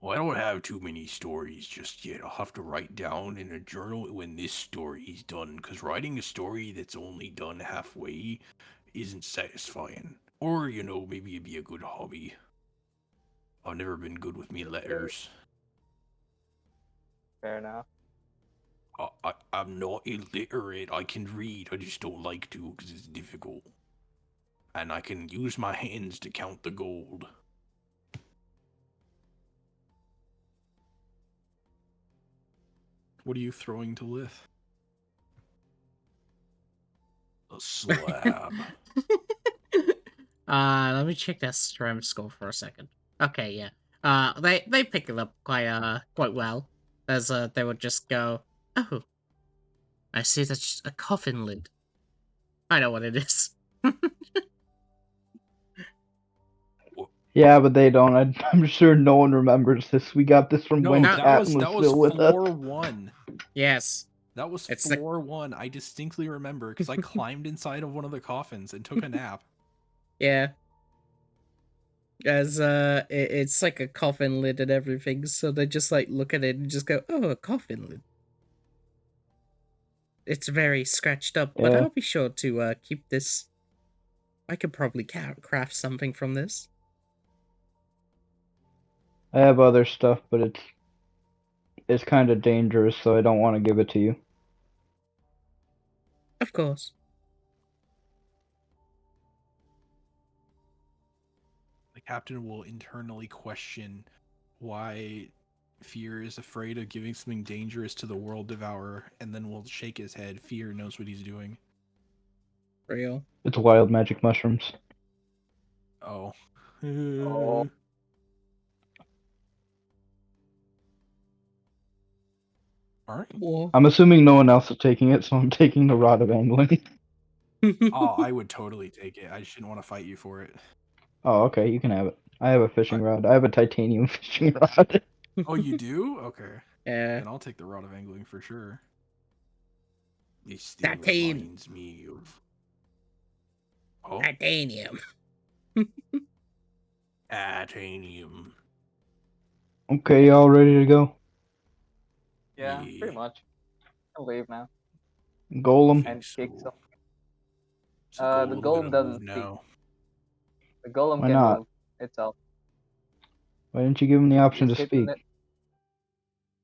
Well, I don't have too many stories just yet. I'll have to write down in a journal when this story is done, because writing a story that's only done halfway isn't satisfying. Or, maybe it'd be a good hobby. I've never been good with me letters. Fair enough. I'm not illiterate. I can read. I just don't like to because it's difficult. And I can use my hands to count the gold. What are you throwing to Lith? A slab. Let me check that strength score for a second. Okay, yeah. They pick it up quite well, as they would just go, oh, I see that's a coffin lid. I know what it is. Yeah, but they don't. I'm sure no one remembers this. We got this from No, when No. Captain was that was still with us. floor 1. Yes. That was It's the- floor 1. I distinctly remember because I climbed inside of one of the coffins and took a nap. Yeah. As it's like a coffin lid and everything, so they just like look at it and just go, oh, a coffin lid. It's very scratched up, but Yeah. I'll be sure to keep this. I could probably craft something from this. I have other stuff, but it's kind of dangerous, so I don't want to give it to you. Of course. The captain will internally question why Fear is afraid of giving something dangerous to the World Devourer, and then will shake his head. Fear knows what he's doing. Real. It's wild magic mushrooms. Oh. Oh. Alright. Or I'm assuming no one else is taking it, so I'm taking the rod of angling. Oh, I would totally take it. I just didn't want to fight you for it. Oh, okay, you can have it. I have a fishing rod. I have a titanium fishing rod. Oh, you do? Okay. Yeah. Then I'll take the rod of angling for sure. This thing Titan. reminds me of... Oh, Titanium. titanium. Okay, y'all ready to go? Yeah, Yeah. pretty much. I'll leave now Golem. and kick some. So The golem gonna doesn't move speak. now. The golem Why can not? move itself. Why didn't you give him the option to He's speak? hidden it.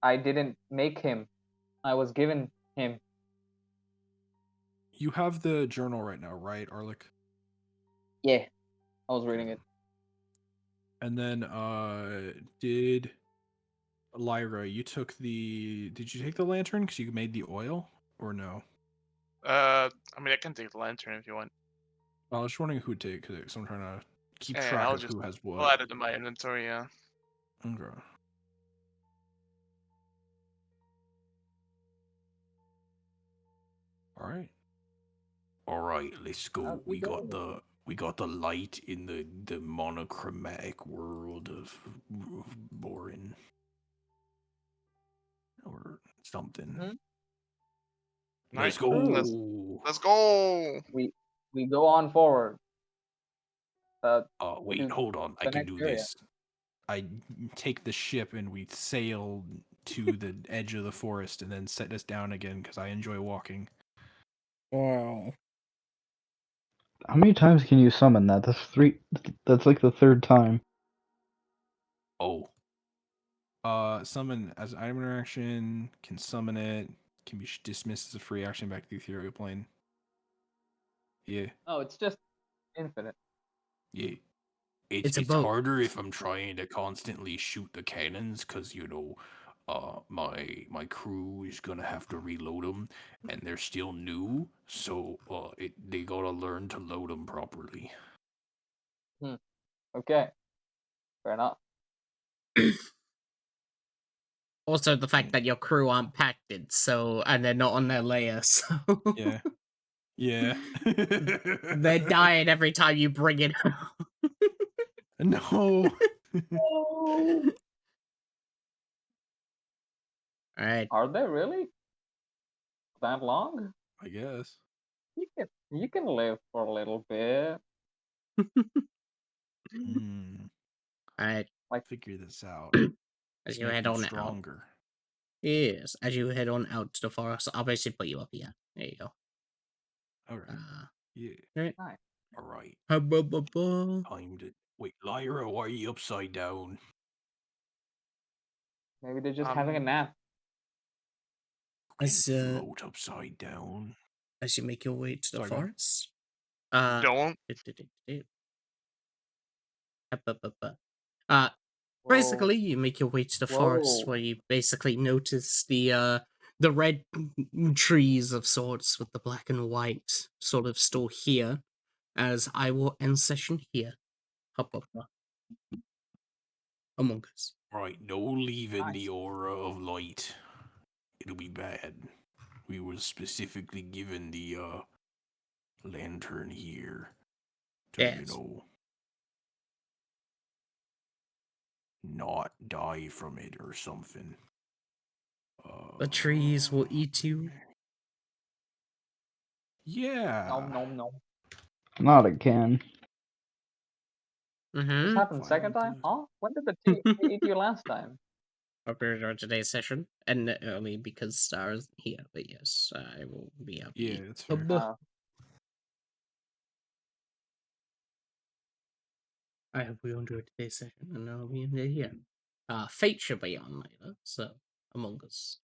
I didn't make him. I was given him. You have the journal right now, right, Arlic? Yeah, I was reading it. And then, did Lyra, you took did you take the lantern because you made the oil, or no? I mean, I can take the lantern if you want. I was just wondering who'd take it, because I'm trying to keep Yeah, track I'll of just who has I'll what. add it to my inventory. Yeah. Okay. All right, let's go. Out we go. We got the light in the monochromatic world of Borin or something. Mhm. Let's Nice. go. Let's go. We go on forward. Wait, to hold on. I the can next do area. this. I take the ship and we sail to the edge of the forest and then set us down again because I enjoy walking. Wow. How many times can you summon that? That's 3. That's like the 3rd time. Oh. Summon as item interaction, can summon it, can be dismissed as a free action back to the ethereal plane. Yeah, Oh, it's just infinite. yeah. It's a It's boat. harder if I'm trying to constantly shoot the cannons, because, my crew is gonna have to reload them, and they're still new, so, they gotta learn to load them properly. Okay. Fair enough. Also, the fact that your crew aren't pacted, so and they're not on their layer, so Yeah. Yeah. they're dying every time you bring it out. No. Oh. All right. Are they really that long? I guess. You can live for a little bit. Hmm. All right. Figure this out. As you Make head them on out. stronger. Yes, as you head on out to the forest, I'll basically put you up here. There you go. All right. Yeah. Right. Nice. All right. Ba-ba-ba. Time to wait, Lyra. Why are you upside down? Maybe they're just having a nap. You As can float upside down. as you make your way to the Sorry, go on. forest. Don't. Basically, you make your way to the forest Whoa. where you basically notice the red trees of sorts with the black and white sort of still here. As I will end session here. Among Us. Right, no leaving Nice. the aura of light. It'll be bad. We were specifically given the lantern here to, Yes. not die from it or something. The trees will eat you. Yeah. Nom nom nom. Not again. This Mm-hmm. happened second time? Huh? When did the tree eat you last time? Appeared on today's session, and only because Stars here. But yes, I will be up. Yeah, it's fair. I hope we enjoyed today's session, and I'll be in there here. Fate should be on later, so Among Us.